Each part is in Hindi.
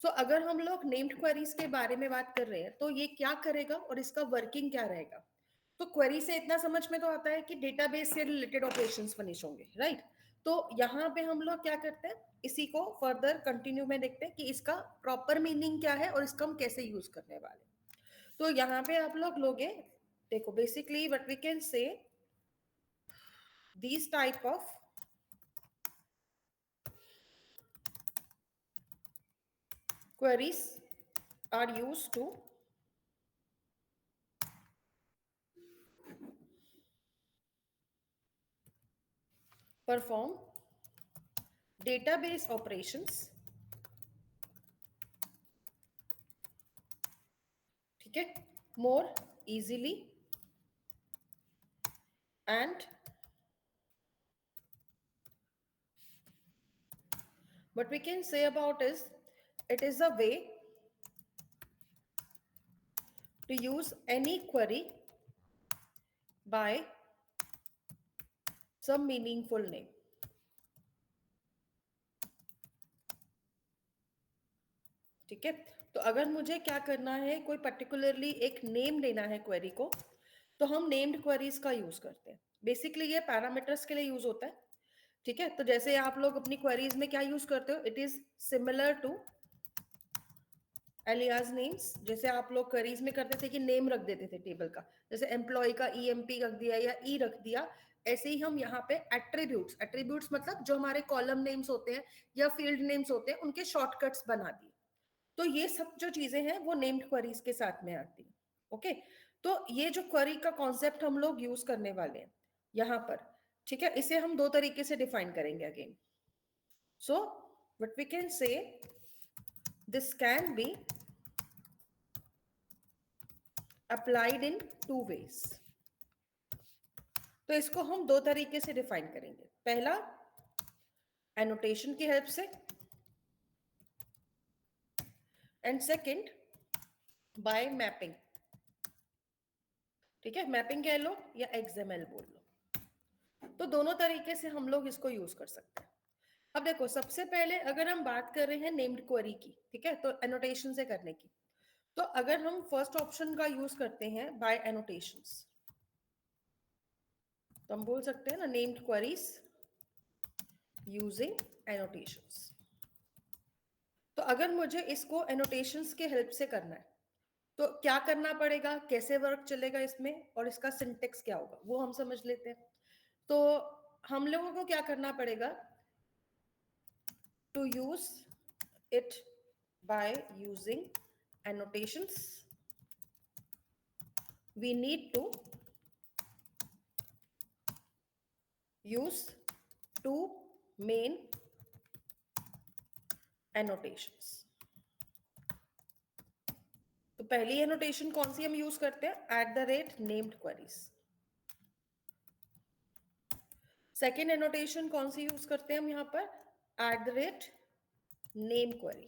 अगर हम लोग नेम्ड क्वेरीज के बारे में बात कर रहे हैं तो ये क्या करेगा और इसका वर्किंग क्या रहेगा। तो क्वेरी से इतना समझ में तो आता है कि डेटाबेस से रिलेटेड ऑपरेशंस फिनिश होंगे, राइट। तो यहाँ पे हम लोग क्या करते हैं, इसी को फर्दर कंटिन्यू में देखते हैं कि इसका प्रॉपर मीनिंग क्या है और इसका हम कैसे यूज करने वाले। तो यहाँ पे आप लोग लोगे, देखो basically what we can say, these type of queries are used to perform database operations, ठीक है, more easily and what we can say about is it is a way to use any query by some meaningful name। ठीक है, तो अगर मुझे क्या करना है, कोई पर्टिकुलरली एक नेम देना है क्वेरी को, तो हम नेम्ड क्वेरीज का यूज करते हैं। बेसिकली ये पैरामीटर्स के लिए यूज होता है, ठीक है। तो जैसे आप लोग अपनी क्वेरीज में क्या यूज करते हो, it is similar to alias names. जैसे आप लोग क्वेरीज में करते थे कि नेम रख देते थे टेबल का, जैसे एम्प्लॉय का ईएमपी रख दिया या ई रख दिया, ऐसे ही हम यहाँ पे एट्रीब्यूट्स, एट्रीब्यूट्स मतलब जो हमारे कॉलम नेम्स होते हैं या फील्ड नेम्स होते हैं, उनके शॉर्टकट्स बना दिए। तो ये सब जो चीजें हैं वो नेम्ड क्वेरीज के साथ में आती है। ओके, तो ये जो क्वेरी का कॉन्सेप्ट हम लोग यूज करने वाले हैं यहां पर, ठीक है, इसे हम दो तरीके से डिफाइन करेंगे again. So what we can say, this can be applied in two ways. तो इसको हम दो तरीके से डिफाइन करेंगे। पहला एनोटेशन की हेल्प से, एंड सेकंड बाय मैपिंग। ठीक है, मैपिंग कह लो या एक्सएमएल बोल लो, तो दोनों तरीके से हम लोग इसको यूज कर सकते हैं। अब देखो, सबसे पहले अगर हम बात कर रहे हैं नेम्ड क्वेरी की, ठीक है, तो एनोटेशन से करने की, तो अगर हम फर्स्ट ऑप्शन का यूज करते हैं बाय एनोटेशंस, तो हम बोल सकते हैं ना नेम्ड क्वेरीज यूजिंग एनोटेशंस। तो अगर मुझे इसको एनोटेशंस के हेल्प से करना है तो क्या करना पड़ेगा, कैसे वर्क चलेगा इसमें और इसका सिंटेक्स क्या होगा वो हम समझ लेते हैं। तो हम लोगों को क्या करना पड़ेगा, to use it by using annotations we need to use two main annotations। तो पहली एनोटेशन कौन सी हम यूज करते हैं, @नेम्ड क्वेरीज। सेकेंड एनोटेशन कौन सी यूज करते हैं हम यहां पर, name query,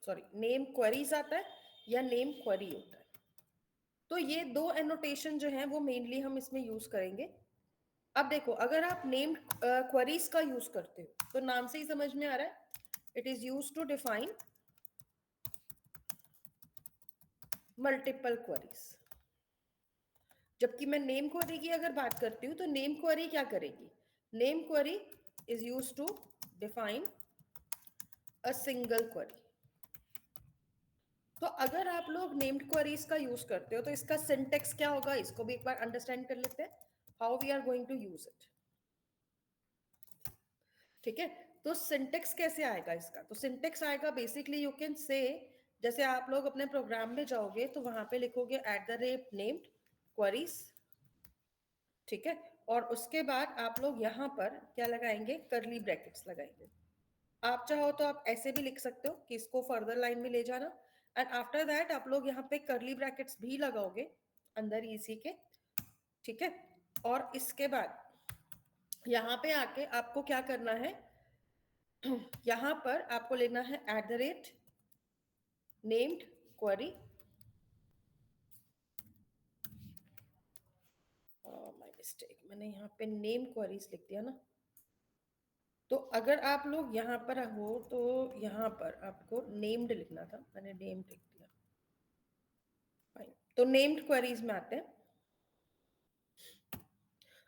sorry name queries आता है या नेम क्वेरी होता है। तो ये दो एनोटेशन जो है वो मेनली हम इसमें यूज करेंगे। अब देखो, अगर आप नेम्ड क्वेरीज का यूज करते हो तो नाम से ही समझ में आ रहा है, it is use to define multiple queries. जबकि मैं नेम क्वेरी की अगर बात करती हूं तो नेम क्वेरी क्या करेगी, name query is use to define a single query. तो अगर आप लोग नेम्ड क्वेरीज का यूज करते हो तो इसका सिंटेक्स क्या होगा, इसको भी एक बार अंडरस्टैंड कर लेते हैं, how we are going to use it. ठीक है, तो सिंटेक्स कैसे आएगा इसका, तो सिंटेक्स आएगा बेसिकली यू कैन से, जैसे आप लोग अपने प्रोग्राम में जाओगे तो वहां पे लिखोगे @नेम्ड क्वेरीज, ठीक है, और उसके बाद आप लोग यहाँ पर क्या लगाएंगे, करली ब्रैकेट्स लगाएंगे। आप चाहो तो आप ऐसे भी लिख सकते हो कि इसको फर्दर लाइन में ले जाना, एंड आफ्टर दैट आप लोग यहाँ पे करली ब्रैकेट्स भी लगाओगे अंदर इसी के, ठीक है। और इसके बाद यहाँ पे आके आपको क्या करना है, यहां पर आपको लेना है @नेम्ड क्वेरी, माय मिस्टेक, मैंने यहाँ पे नेम क्वेरीज लिख दिया ना, तो अगर आप लोग यहाँ पर हो तो यहाँ पर आपको नेम्ड लिखना था, मैंने नेम्ड लिख दिया। फाइन, तो नेम्ड क्वेरीज में आते हैं।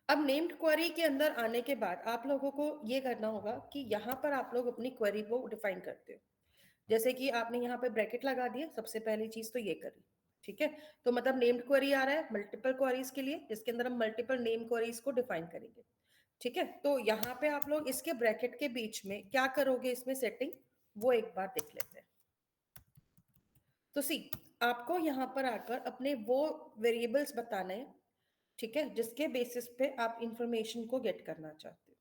अब नेम्ड क्वेरी के अंदर आने के बाद आप लोगों को ये करना होगा कि यहाँ पर आप लोग अपनी क्वेरी को डिफाइन करते हो। जैसे कि आपने यहाँ पे ब्रैकेट लगा दिए, सबसे पहली चीज तो ये करी, ठीक है। तो मतलब नेम्ड क्वेरी आ रहा है मल्टीपल क्वेरीज के लिए, जिसके अंदर हम मल्टीपल नेम क्वेरीज को डिफाइन करेंगे, ठीक है। तो यहाँ पे आप लोग इसके ब्रैकेट के बीच में क्या करोगे, इसमें सेटिंग, वो एक बार देख लेते हैं। तो सी, आपको यहाँ पर आकर अपने वो वेरिएबल्स बताने हैं, ठीक है, जिसके बेसिस पे आप इंफॉर्मेशन को गेट करना चाहते हो।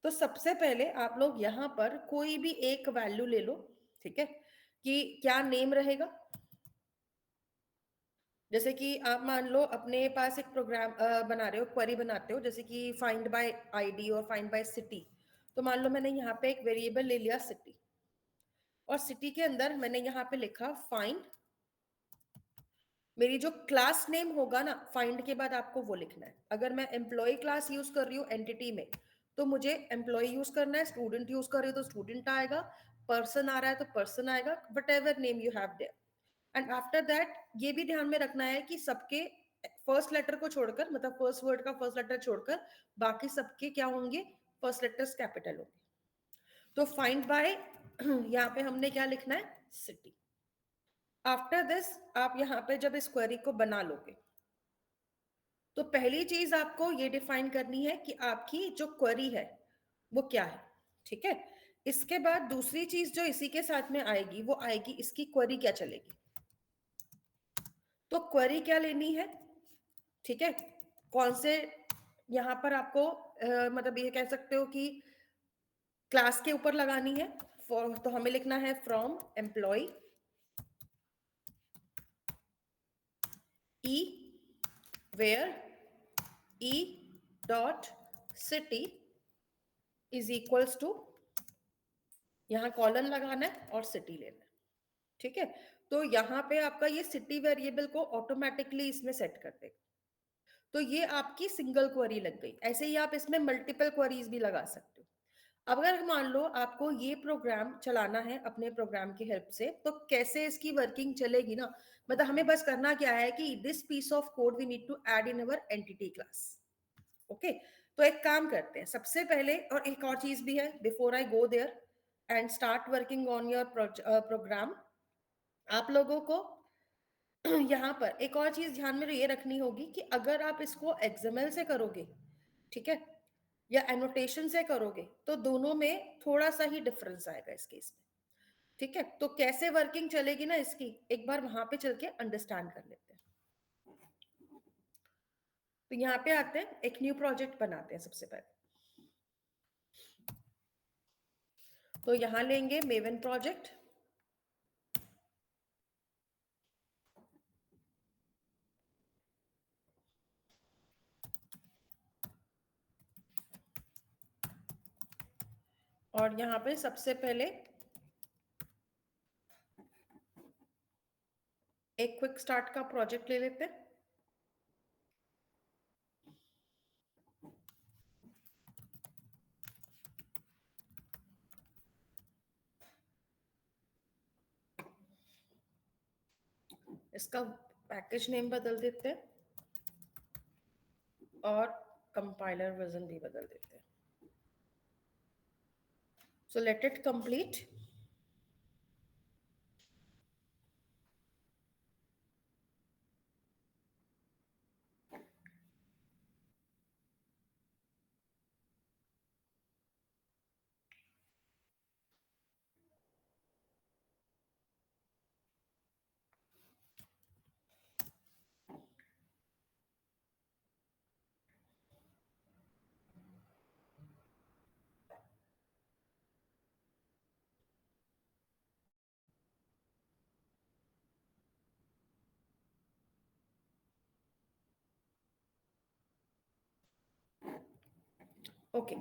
तो सबसे पहले आप लोग यहाँ पर कोई भी एक वैल्यू ले लो, ठीक है, कि क्या नेम रहेगा। जैसे कि आप मान लो अपने पास एक प्रोग्राम बना रहे हो, क्वेरी बनाते हो, जैसे कि फाइंड बाय आईडी और फाइंड बाय सिटी। तो मान लो मैंने यहाँ पे एक वेरिएबल ले लिया सिटी, और सिटी के अंदर मैंने यहाँ पे लिखा फाइंड, मेरी जो क्लास नेम होगा ना फाइंड के बाद आपको वो लिखना है। अगर मैं एम्प्लॉय क्लास यूज कर रही हूँ एंटिटी में, तो मुझे एम्प्लॉय यूज करना है, स्टूडेंट यूज कर रही हो तो स्टूडेंट आएगा, पर्सन आ रहा है तो पर्सन आएगा, what ever name you have their. And after that ये भी ध्यान में रखना है कि सबके फर्स्ट लेटर को छोड़कर, मतलब फर्स्ट वर्ड का फर्स्ट लेटर छोड़कर बाकी सबके क्या होंगे, फर्स्ट लेटर्स कैपिटल होंगे। तो फाइंड बाय यहाँ पे हमने क्या लिखना है, सिटी। आफ्टर दिस आप यहाँ पे जब इस क्वेरी को बना लोगे, तो पहली चीज आपको ये डिफाइन करनी है कि आपकी जो क्वेरी है वो क्या है, ठीक है। इसके बाद दूसरी चीज जो इसी के साथ में आएगी वो आएगी इसकी क्वेरी क्या चलेगी। तो क्वेरी क्या लेनी है, ठीक है, कौन से, यहाँ पर आपको मतलब ये कह सकते हो कि क्लास के ऊपर लगानी है। तो हमें लिखना है from employee e where e dot city is equals to, यहाँ कॉलन लगाना है और सिटी लेना है, ठीक है। तो यहाँ पे आपका ये सिटी वेरिएबल को ऑटोमेटिकली इसमें सेट कर देगा। तो ये आपकी सिंगल क्वेरी लग गई। ऐसे ही आप इसमें मल्टीपल क्वेरीज भी लगा सकते हो। अब अगर मान लो आपको ये प्रोग्राम चलाना है अपने प्रोग्राम की हेल्प से, तो कैसे इसकी वर्किंग चलेगी ना, मतलब हमें बस करना क्या है कि this piece of code we need to add in our entity class. Okay, तो एक काम करते हैं सबसे पहले, और एक और चीज भी है before I go there and start working on your program, आप लोगों को यहाँ पर एक और चीज ध्यान में ये रखनी होगी कि अगर आप इसको एक्सएमएल से करोगे, ठीक है, या एनोटेशन से करोगे, तो दोनों में थोड़ा सा ही डिफरेंस आएगा इस केस में, ठीक है। तो कैसे वर्किंग चलेगी ना इसकी, एक बार वहां पे चल के अंडरस्टैंड कर लेते हैं। तो यहाँ पे आते हैं, एक न्यू प्रोजेक्ट बनाते हैं सबसे पहले। तो यहाँ लेंगे मेवन प्रोजेक्ट, और यहाँ पे सबसे पहले एक क्विक स्टार्ट का प्रोजेक्ट ले लेते हैं। इसका पैकेज नेम बदल देते हैं और कंपाइलर वर्जन भी बदल देते हैं। So let it complete. Okay,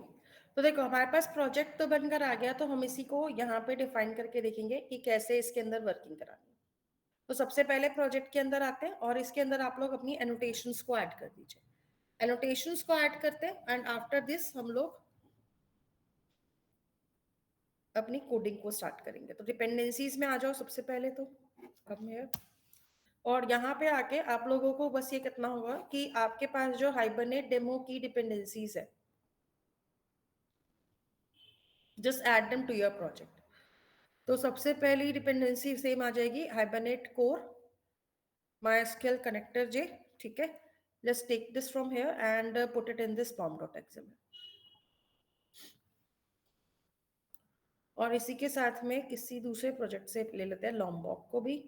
तो देखो हमारे पास प्रोजेक्ट तो बनकर आ गया, तो हम इसी को यहाँ पे डिफाइन करके देखेंगे कि कैसे इसके अंदर वर्किंग करानी है। तो सबसे पहले प्रोजेक्ट के अंदर आते हैं और इसके अंदर आप लोग अपनी एनोटेशंस को ऐड कर दीजिए। एनोटेशंस को ऐड करते हैं एंड आफ्टर दिस हम लोग अपनी कोडिंग को स्टार्ट करेंगे। तो डिपेंडेंसीज में आ जाओ सबसे पहले तो अब है, और यहाँ पे आके आप लोगों को बस ये कितना होगा कि आपके पास जो हाइबरनेट डेमो की डिपेंडेंसीज है, just add them to your project. तो सबसे पहली डिपेंडेंसी सेम आ जाएगी, hibernate core MySQL connector J, ठीक है। Let's take this from here and put it in this pom.xml। और इसी के साथ में किसी दूसरे प्रोजेक्ट से ले लेते हैं लॉम्बॉक को भी।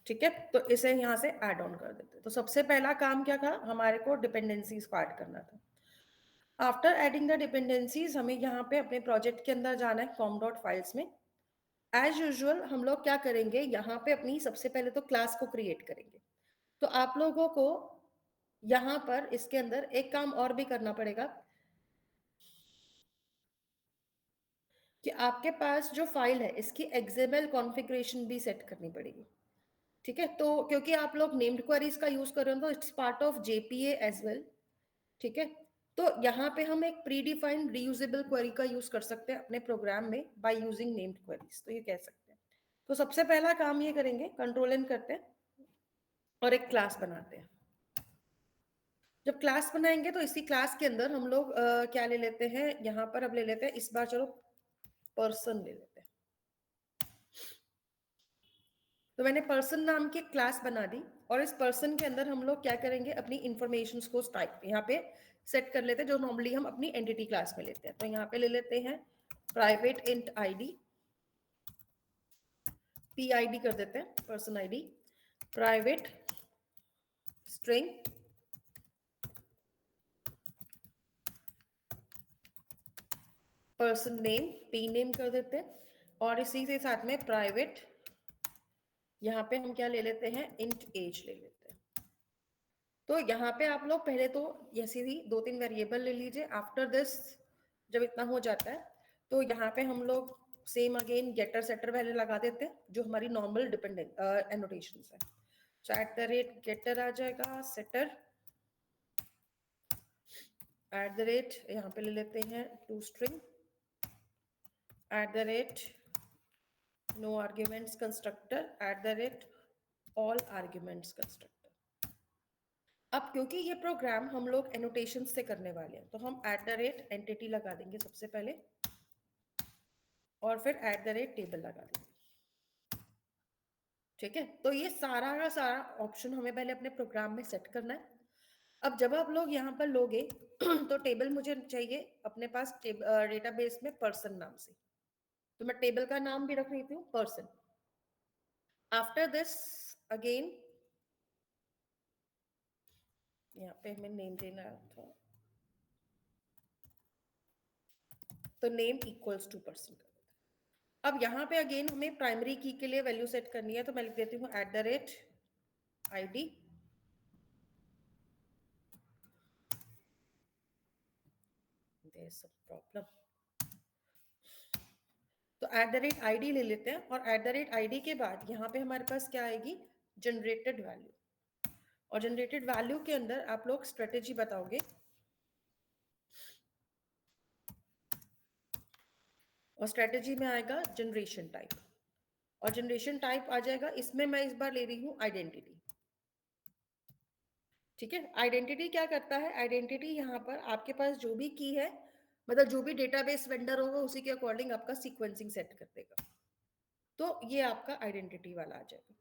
ठीक है, तो इसे यहां से ऐड ऑन कर देते हैं। तो सबसे पहला काम क्या था, हमारे को डिपेंडेंसीज को ऐड करना था। आफ्टर एडिंग द डिपेंडेंसीज हमें यहाँ पे अपने प्रोजेक्ट के अंदर जाना है com.files में। एज यूजुअल हम लोग क्या करेंगे, यहाँ पे अपनी सबसे पहले तो क्लास को क्रिएट करेंगे। तो आप लोगों को यहाँ पर इसके अंदर एक काम और भी करना पड़ेगा कि आपके पास जो फाइल है इसकी एक्सएमएल कॉन्फ़िगरेशन भी सेट करनी पड़ेगी। ठीक है, तो क्योंकि आप लोग नेम्ड क्वेरीज का यूज कर रहे हो तो it's part of JPA as well. ठीक है, तो यहाँ पे हम एक प्री डिफाइंड रीयूजेबल क्वेरी का यूज कर सकते हैं अपने प्रोग्राम में बाय यूजिंग नेम्ड क्वेरीज, तो ये कह सकते हैं। तो सबसे पहला काम ये करेंगे, कंट्रोल एन करते हैं और एक क्लास बनाते हैं। जब क्लास बनाएंगे तो इसी क्लास के अंदर हम लोग क्या ले लेते हैं, यहाँ पर अब ले लेते हैं इस बार, चलो पर्सन ले लेते हैं। तो मैंने पर्सन नाम की क्लास बना दी और इस पर्सन के अंदर हम लोग क्या करेंगे, अपनी इंफॉर्मेशन को टाइप यहाँ पे सेट कर लेते हैं जो नॉर्मली हम अपनी एंटिटी क्लास में लेते हैं। तो यहाँ पे ले लेते हैं प्राइवेट इंट आईडी, PID कर देते हैं, person ID, private string person name, P name कर देते हैं, और इसी के साथ में प्राइवेट यहाँ पे हम क्या ले लेते हैं, इंट एज ले लेते हैं। तो यहाँ पे आप लोग पहले तो ऐसे ही 2-3 वेरिएबल ले लीजिए। आफ्टर दिस जब इतना हो जाता है तो यहाँ पे हम लोग सेम अगेन गेटर सेटर पहले लगा देते हैं जो हमारी नॉर्मल डिपेंडेंट एनोटेशन है। सो एट द रेट गेटर आ जाएगा, सेटर एट द रेट यहाँ पे ले लेते हैं to string at the rate no arguments constructor at the rate all arguments constructor. अब क्योंकि ये प्रोग्राम हम लोग एनोटेशन से करने वाले हैं तो हम एट द रेट एंटिटी लगा देंगे सबसे पहले और फिर एट द रेट टेबल लगा देंगे। ठीक है, तो ये सारा का सारा ऑप्शन हमें पहले अपने प्रोग्राम में सेट करना है। अब जब आप लोग यहाँ पर लोगे तो टेबल मुझे चाहिए अपने पास डेटाबेस में पर्सन नाम से, तो मैं टेबल का नाम भी रख रही हूँ पर्सन। आफ्टर दिस अगेन यहाँ पे हमें नेम देना था, तो नेम इक्वल्स टू पर्सन कर देते हैं। अब यहाँ पे अगेन हमें प्राइमरी की के लिए वैल्यू सेट करनी है, तो मैं लिख देती हूँ eight the rate ID, there's a problem। तो एट द रेट ID ले लेते हैं और एट द रेट ID के बाद यहाँ पे हमारे पास क्या आएगी, जनरेटेड वैल्यू। और जनरेटेड वैल्यू के अंदर आप लोग स्ट्रेटेजी बताओगे और स्ट्रेटेजी में आएगा जनरेशन टाइप, और जनरेशन टाइप आ जाएगा इसमें मैं इस बार ले रही हूँ आइडेंटिटी। ठीक है, आइडेंटिटी क्या करता है, आइडेंटिटी यहाँ पर आपके पास जो भी की है, मतलब जो भी डेटाबेस वेंडर होगा उसी के अकॉर्डिंग आपका सीक्वेंसिंग सेट कर देगा। तो ये आपका आइडेंटिटी वाला आ जाएगा।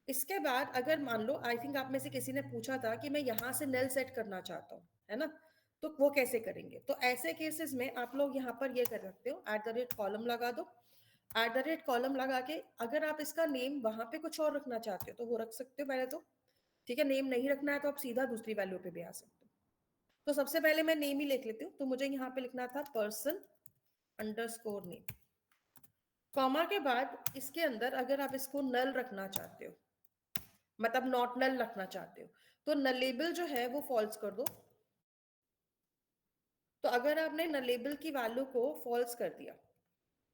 इसके बाद अगर मान लो आई थिंक आप में से किसी ने पूछा था कि मैं यहाँ से नल सेट करना चाहता हूँ, है ना, तो वो कैसे करेंगे। तो ऐसे केसेस में आप लोग यहाँ पर ये कर सकते हो, एट द रेट कॉलम लगा दो। एट द रेट कॉलम लगा के अगर आप इसका नेम वहां पे कुछ और रखना चाहते हो तो वो रख सकते हो पहले तो। ठीक है, नेम नहीं रखना है तो आप सीधा दूसरी वैल्यू पे भी आ सकते हो। तो सबसे पहले मैं नेम ही लिख लेती हूँ, तो मुझे यहाँ पे लिखना था पर्सन अंडरस्कोर नेम, कॉमा के बाद इसके अंदर अगर आप इसको नल रखना चाहते हो, मतलब नॉट नल रखना चाहते हो, तो नलेबल जो है वो फॉल्स कर दो। तो अगर आपने नलेबल की वैल्यू को फॉल्स कर दिया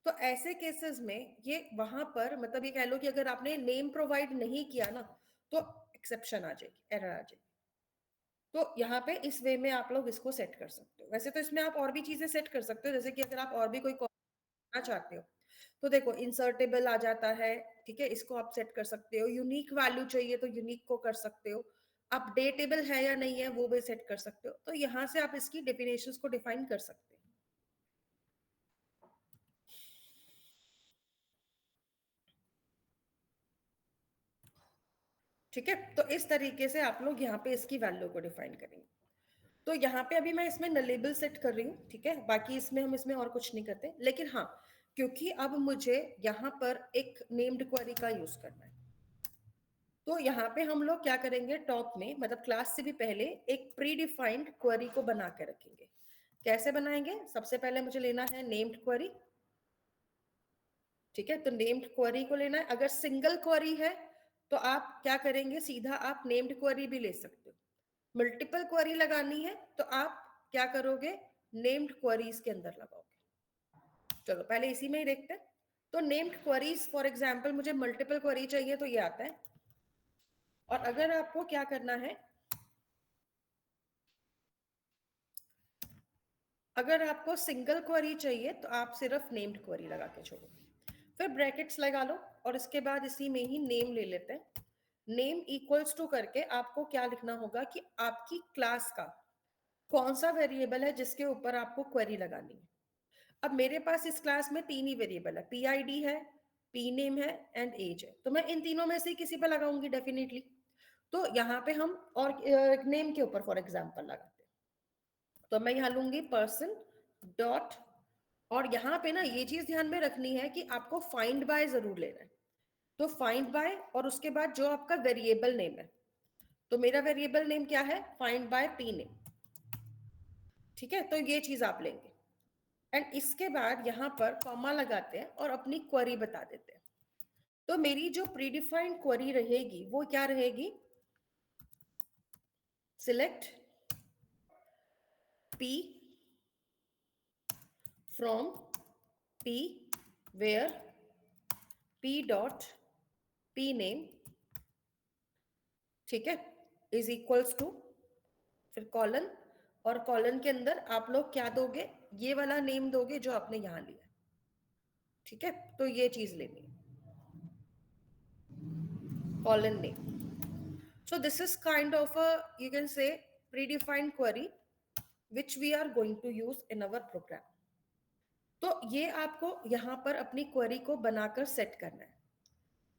तो ऐसे केसेस में ये वहां पर मतलब ये कह लो कि अगर आपने नेम प्रोवाइड नहीं किया ना तो एक्सेप्शन आ जाएगी, एरर आ जाएगी। तो यहाँ पे इस वे में आप लोग इसको सेट कर सकते हो। वैसे तो इसमें आप और भी चीजें सेट कर सकते हो, जैसे कि अगर आप और भी कोई करना चाहते हो तो देखो इंसर्टेबल आ जाता है, ठीक है, इसको आप सेट कर सकते हो। यूनिक वैल्यू चाहिए तो यूनिक को कर सकते हो। अपडेटेबल है या नहीं है वो भी सेट कर सकते हो। तो यहां से आप इसकी डेफिनेशंस को डिफाइन कर सकते हैं। ठीक है, तो इस तरीके से आप लोग यहाँ पे इसकी वैल्यू को डिफाइन करेंगे। तो यहाँ पे अभी मैं इसमें नलेबल सेट कर रही हूँ, ठीक है, बाकी इसमें हम इसमें और कुछ नहीं करते। लेकिन हाँ, क्योंकि अब मुझे यहाँ पर एक नेम्ड क्वेरी का यूज करना है, तो यहाँ पे हम लोग क्या करेंगे, टॉप में मतलब क्लास से भी पहले एक प्री डिफाइंड क्वेरी को बना के रखेंगे। कैसे बनाएंगे, सबसे पहले मुझे लेना है नेम्ड क्वेरी। ठीक है, तो नेम्ड क्वेरी को लेना है। अगर सिंगल क्वेरी है तो आप क्या करेंगे, सीधा आप नेम्ड क्वेरी भी ले सकते हो। मल्टीपल क्वेरी लगानी है तो आप क्या करोगे, नेम्ड क्वेरीज के अंदर लगाओगे। चलो पहले इसी में ही देखते हैं। तो नेम्ड क्वेरीज, फॉर एग्जांपल मुझे मल्टीपल क्वेरी चाहिए तो ये आता है। और अगर आपको क्या करना है, अगर आपको सिंगल क्वेरी चाहिए तो आप सिर्फ नेम्ड क्वेरी लगा के छोड़ोगे। फिर ब्रैकेट्स लगा लो और इसके बाद इसी में ही नेम ले लेते हैं। नेम इक्वल्स टू करके आपको क्या लिखना होगा कि आपकी क्लास का कौन सा वेरिएबल है जिसके ऊपर आपको क्वेरी लगानी है। अब मेरे पास इस क्लास में तीन ही वेरिएबल है, पी आई डी है, पी नेम है एंड एज है। तो मैं इन तीनों में से किसी पर लगाऊंगी डेफिनेटली। तो यहाँ पे हम और नेम के ऊपर फॉर एग्जाम्पल लगाते हैं। तो मैं यहाँ लूंगी पर्सन डॉट, और यहाँ पे ना ये चीज ध्यान में रखनी है कि आपको फाइंड बाय जरूर लेना है। तो फाइंड बाय और उसके बाद जो आपका वेरिएबल नेम है, तो मेरा वेरिएबल नेम क्या है, फाइंड बाय पी नेम। ठीक है, तो ये चीज आप लेंगे एंड इसके बाद यहाँ पर कॉमा लगाते हैं और अपनी क्वेरी बता देते हैं। तो मेरी जो प्रीडिफाइंड क्वेरी रहेगी वो क्या रहेगी, select p from p where p dot p name, ठीक है, इज इक्वल्स टू, फिर कॉलन, और कॉलन के अंदर आप लोग क्या दोगे, ये वाला नेम दोगे जो आपने यहां लिया। ठीक है, तो ये चीज लेनी है, colon name. So this is kind of a, you can say, predefined query which we are going to use in our program. तो ये आपको यहाँ पर अपनी क्वेरी को बनाकर सेट करना है।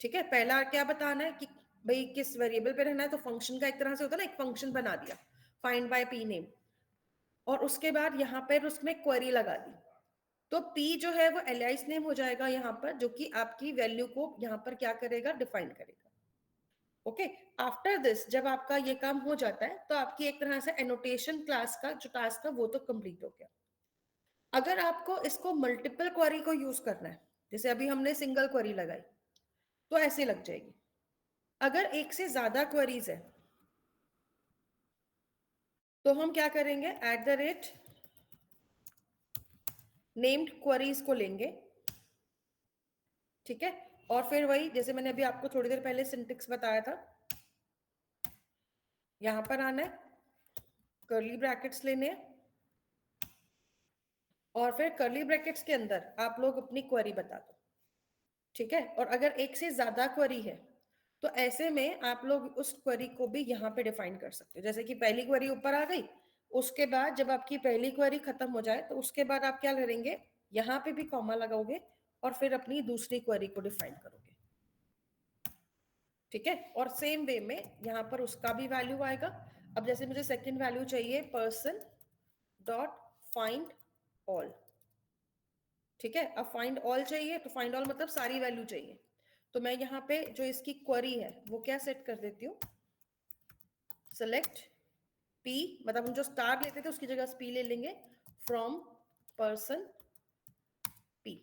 ठीक है, पहला क्या बताना है कि भाई किस वेरिएबल पे रहना है, तो फंक्शन का एक तरह से होता है ना, एक फंक्शन बना दिया फाइंड बाय पी नेम, और उसके बाद यहाँ पर उसमें क्वेरी लगा दी। तो p जो है वो एलियास नेम हो जाएगा यहाँ पर, जो कि आपकी वैल्यू को यहाँ पर क्या करेगा, डिफाइन करेगा। ओके, आफ्टर दिस जब आपका ये काम हो जाता है तो आपकी एक तरह से एनोटेशन क्लास का जो टास्क था वो तो कंप्लीट हो गया। अगर आपको इसको मल्टीपल क्वेरी को यूज करना है, जैसे अभी हमने सिंगल क्वेरी लगाई, तो ऐसे लग जाएगी। अगर एक से ज्यादा क्वेरीज है तो हम क्या करेंगे, eight the rate named queries को लेंगे। ठीक है, और फिर वही जैसे मैंने अभी आपको थोड़ी देर पहले सिंटेक्स बताया था, यहां पर आना है, कर्ली ब्रैकेट्स लेने हैं, और फिर कर्ली ब्रैकेट्स के अंदर आप लोग अपनी क्वेरी बता दो। ठीक है, और अगर एक से ज्यादा क्वेरी है तो ऐसे में आप लोग उस क्वेरी को भी यहाँ पे डिफाइन कर सकते हो। जैसे कि पहली क्वेरी ऊपर आ गई, उसके बाद जब आपकी पहली क्वेरी खत्म हो जाए तो उसके बाद आप क्या करेंगे, यहाँ पे भी कॉमा लगाओगे और फिर अपनी दूसरी क्वेरी को डिफाइन करोगे। ठीक है, और सेम वे में यहाँ पर उसका भी वैल्यू आएगा। अब जैसे मुझे सेकंड वैल्यू चाहिए, पर्सन डॉट फाइंड ऑल। ठीक है, अब फाइंड ऑल चाहिए तो फाइंड ऑल मतलब सारी वैल्यू चाहिए। तो मैं यहाँ पे जो इसकी क्वेरी है वो क्या सेट कर देती हूँ, सेलेक्ट पी, मतलब हम जो स्टार लेते थे उसकी जगह पी ले लेंगे, फ्रॉम पर्सन पी।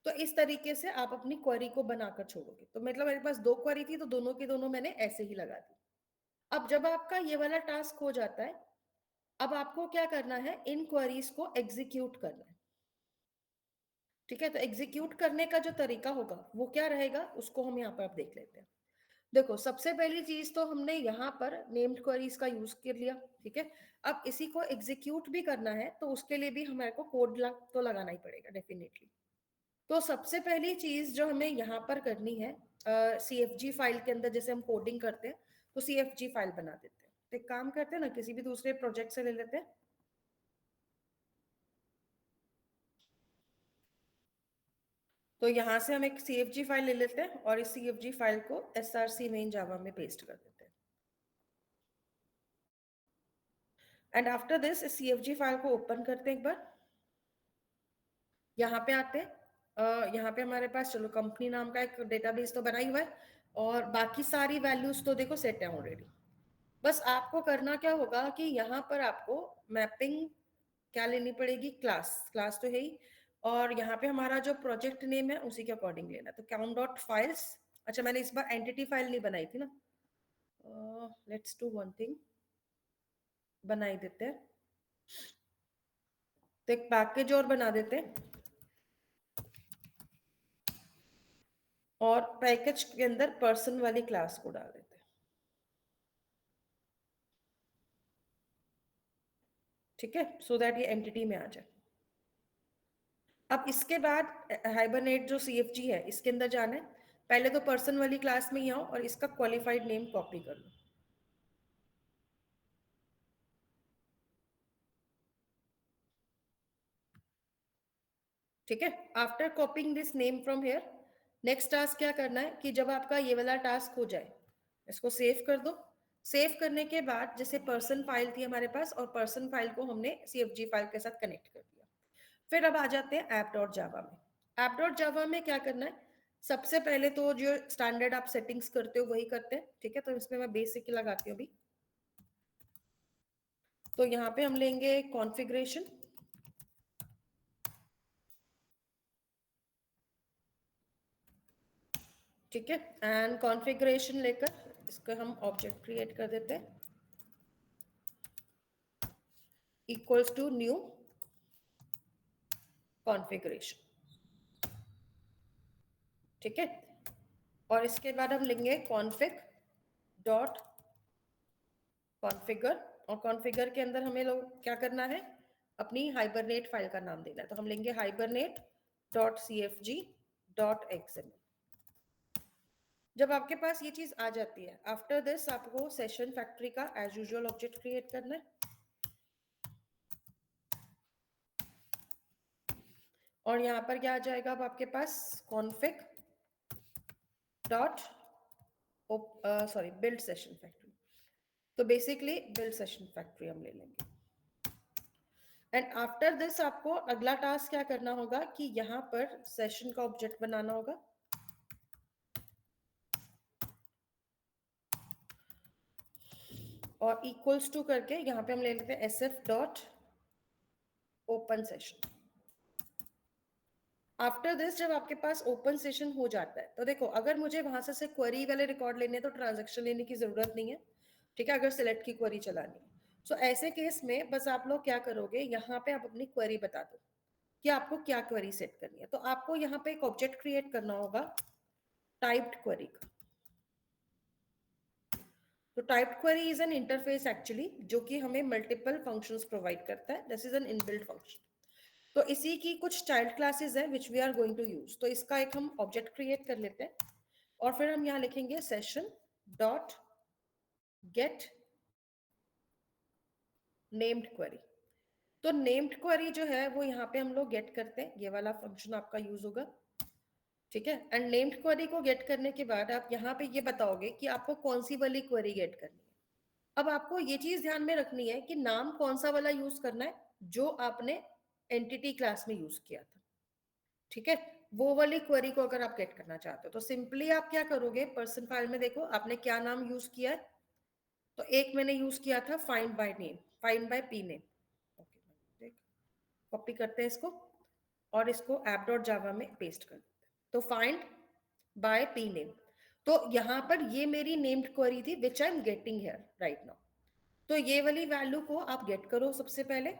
तो इस तरीके से आप अपनी क्वेरी को बनाकर छोड़ोगे। तो मतलब मेरे पास दो क्वेरी थी तो दोनों के दोनों मैंने ऐसे ही लगा दी। अब जब आपका ये वाला टास्क हो जाता है, अब आपको क्या करना है, इन क्वेरीज को एग्जीक्यूट करना है। ठीक है, तो एग्जीक्यूट करने का जो तरीका होगा वो क्या रहेगा, उसको हम यहाँ पर अब देख लेते हैं। देखो, सबसे पहली चीज तो हमने यहाँ पर नेम्ड क्वेरीज का यूज कर लिया, ठीक है। अब इसी को एग्जीक्यूट भी करना है तो उसके लिए भी हमारे को कोड तो लगाना ही पड़ेगा डेफिनेटली। तो सबसे पहली चीज जो हमें यहाँ पर करनी है, CFG फाइल के अंदर जैसे हम कोडिंग करते हैं तो CFG फाइल बना देते हैं। तो एक काम करते हैं ना, किसी भी दूसरे प्रोजेक्ट से ले लेते हैं। तो यहाँ से हम एक CFG फाइल ले लेते हैं और इस CFG फाइल को src मेन जावा में पेस्ट कर देते हैं। एंड आफ्टर दिस इस CFG फाइल को ओपन करते हैं एक बार। यहाँ पे आते हैं, यहाँ पे हमारे पास चलो कंपनी नाम का एक डेटाबेस तो बना ही हुआ है और बाकी सारी वैल्यूज तो देखो सेट है ऑलरेडी। बस आपको करना क्या होगा कि यहाँ पर आपको मैपिंग क्या लेनी पड़ेगी, क्लास, क्लास तो है ही, और यहाँ पे हमारा जो प्रोजेक्ट नेम है उसी के अकॉर्डिंग लेना। तो count डॉट फाइल्स, अच्छा मैंने इस बार एंटिटी फाइल नहीं बनाई थी ना, लेट्स डू वन थिंग, बनाई देते हैं। तो एक पैकेज और बना देते हैं और पैकेज के अंदर पर्सन वाली क्लास को डाल देते हैं, ठीक है, सो दैट ये एंटिटी में आ जाए। अब इसके बाद हाइबरनेट जो CFG है इसके अंदर जाना है। पहले तो पर्सन वाली क्लास में ही आओ और इसका क्वालिफाइड नेम कॉपी कर लो, ठीक है। After कॉपिंग this name from here, next task क्या करना है कि जब आपका ये वाला टास्क हो जाए इसको सेव कर दो। सेव करने के बाद जैसे पर्सन फाइल थी हमारे पास और पर्सन फाइल को हमने CFG फाइल के साथ कनेक्ट कर दिया। फिर अब आ जाते हैं ऐप डॉट जावा में। ऐप डॉट जावा में क्या करना है, सबसे पहले तो जो स्टैंडर्ड आप सेटिंग्स करते हो वही करते हैं, ठीक है। तो इसमें मैं बेसिक लगाती हूँ अभी। तो यहाँ पे हम लेंगे कॉन्फ़िगरेशन, ठीक है। एंड कॉन्फ़िगरेशन लेकर इसको हम ऑब्जेक्ट क्रिएट कर देते हैं इक्वल्स टू न्यू कॉन्फ़िगरेशन, ठीक है। और इसके बाद हम लेंगे कॉन्फ़िग डॉट कॉन्फ़िगर, और कॉन्फ़िगर के अंदर हमें लोग क्या करना है, अपनी हाइबरनेट फाइल का नाम देना है। तो हम लेंगे hibernate dot CFG dot XML। जब आपके पास ये चीज आ जाती है, आफ्टर दिस आपको सेशन फैक्ट्री का एज यूजुअल ऑब्जेक्ट क्रिएट करना है और यहाँ पर क्या आ जाएगा अब आपके पास, config dot sorry build session factory. तो बेसिकली बिल्ड सेशन फैक्ट्री हम ले लेंगे। एंड आफ्टर दिस आपको अगला टास्क क्या करना होगा कि यहाँ पर सेशन का ऑब्जेक्ट बनाना होगा और इक्वल्स टू करके यहाँ पे हम ले लेते हैं SF dot open session. After this जब आपके पास ओपन सेशन हो जाता है तो देखो, अगर मुझे वहां से क्वेरी वाले रिकॉर्ड लेने तो ट्रांजैक्शन लेने की जरूरत नहीं है, ठीक है, अगर सिलेक्ट की क्वेरी चलानी है। सो ऐसे केस में बस आप लोग क्या करोगे, यहाँ पे आप अपनी क्वेरी बता दो कि आपको क्या क्वेरी सेट करनी है। तो आपको यहाँ पे एक ऑब्जेक्ट क्रिएट करना होगा टाइप्ड क्वेरी का। तो typed query is an interface actually जो कि हमें मल्टीपल फंक्शंस प्रोवाइड करता है, this is an inbuilt function. तो इसी की कुछ चाइल्ड क्लासेस है which we are going to use. तो इसका एक हम ऑब्जेक्ट क्रिएट कर लेते हैं और फिर हम यहाँ लिखेंगे session dot gate named query. तो नेम्ड क्वेरी जो है वो यहाँ पे हम लोग गेट करते हैं, ये वाला फंक्शन आपका यूज होगा, ठीक है। एंड नेम्ड क्वेरी को गेट करने के बाद आप यहाँ पे ये बताओगे कि आपको कौन सी वाली क्वेरी गेट करनी है। अब आपको ये चीज ध्यान में रखनी है कि नाम कौन सा वाला यूज करना है जो आपने एंटिटी क्लास में यूज किया था, ठीक है। वो वाली क्वेरी को अगर आप गेट करना चाहते हो तो सिंपली आप क्या करोगे, पर्सन फाइल में देखो आपने क्या नाम यूज किया है। तो एक मैंने यूज किया था find by name, find by P name, okay. Copy करते हैं इसको और इसको ऐप डॉट जावा में पेस्ट कर देते हैं। तो फाइंड बाय पी नेम, तो यहां पर ये मेरी नेम्ड क्वेरी थी which I am getting here right now. तो ये वाली वैल्यू को आप गेट करो सबसे पहले।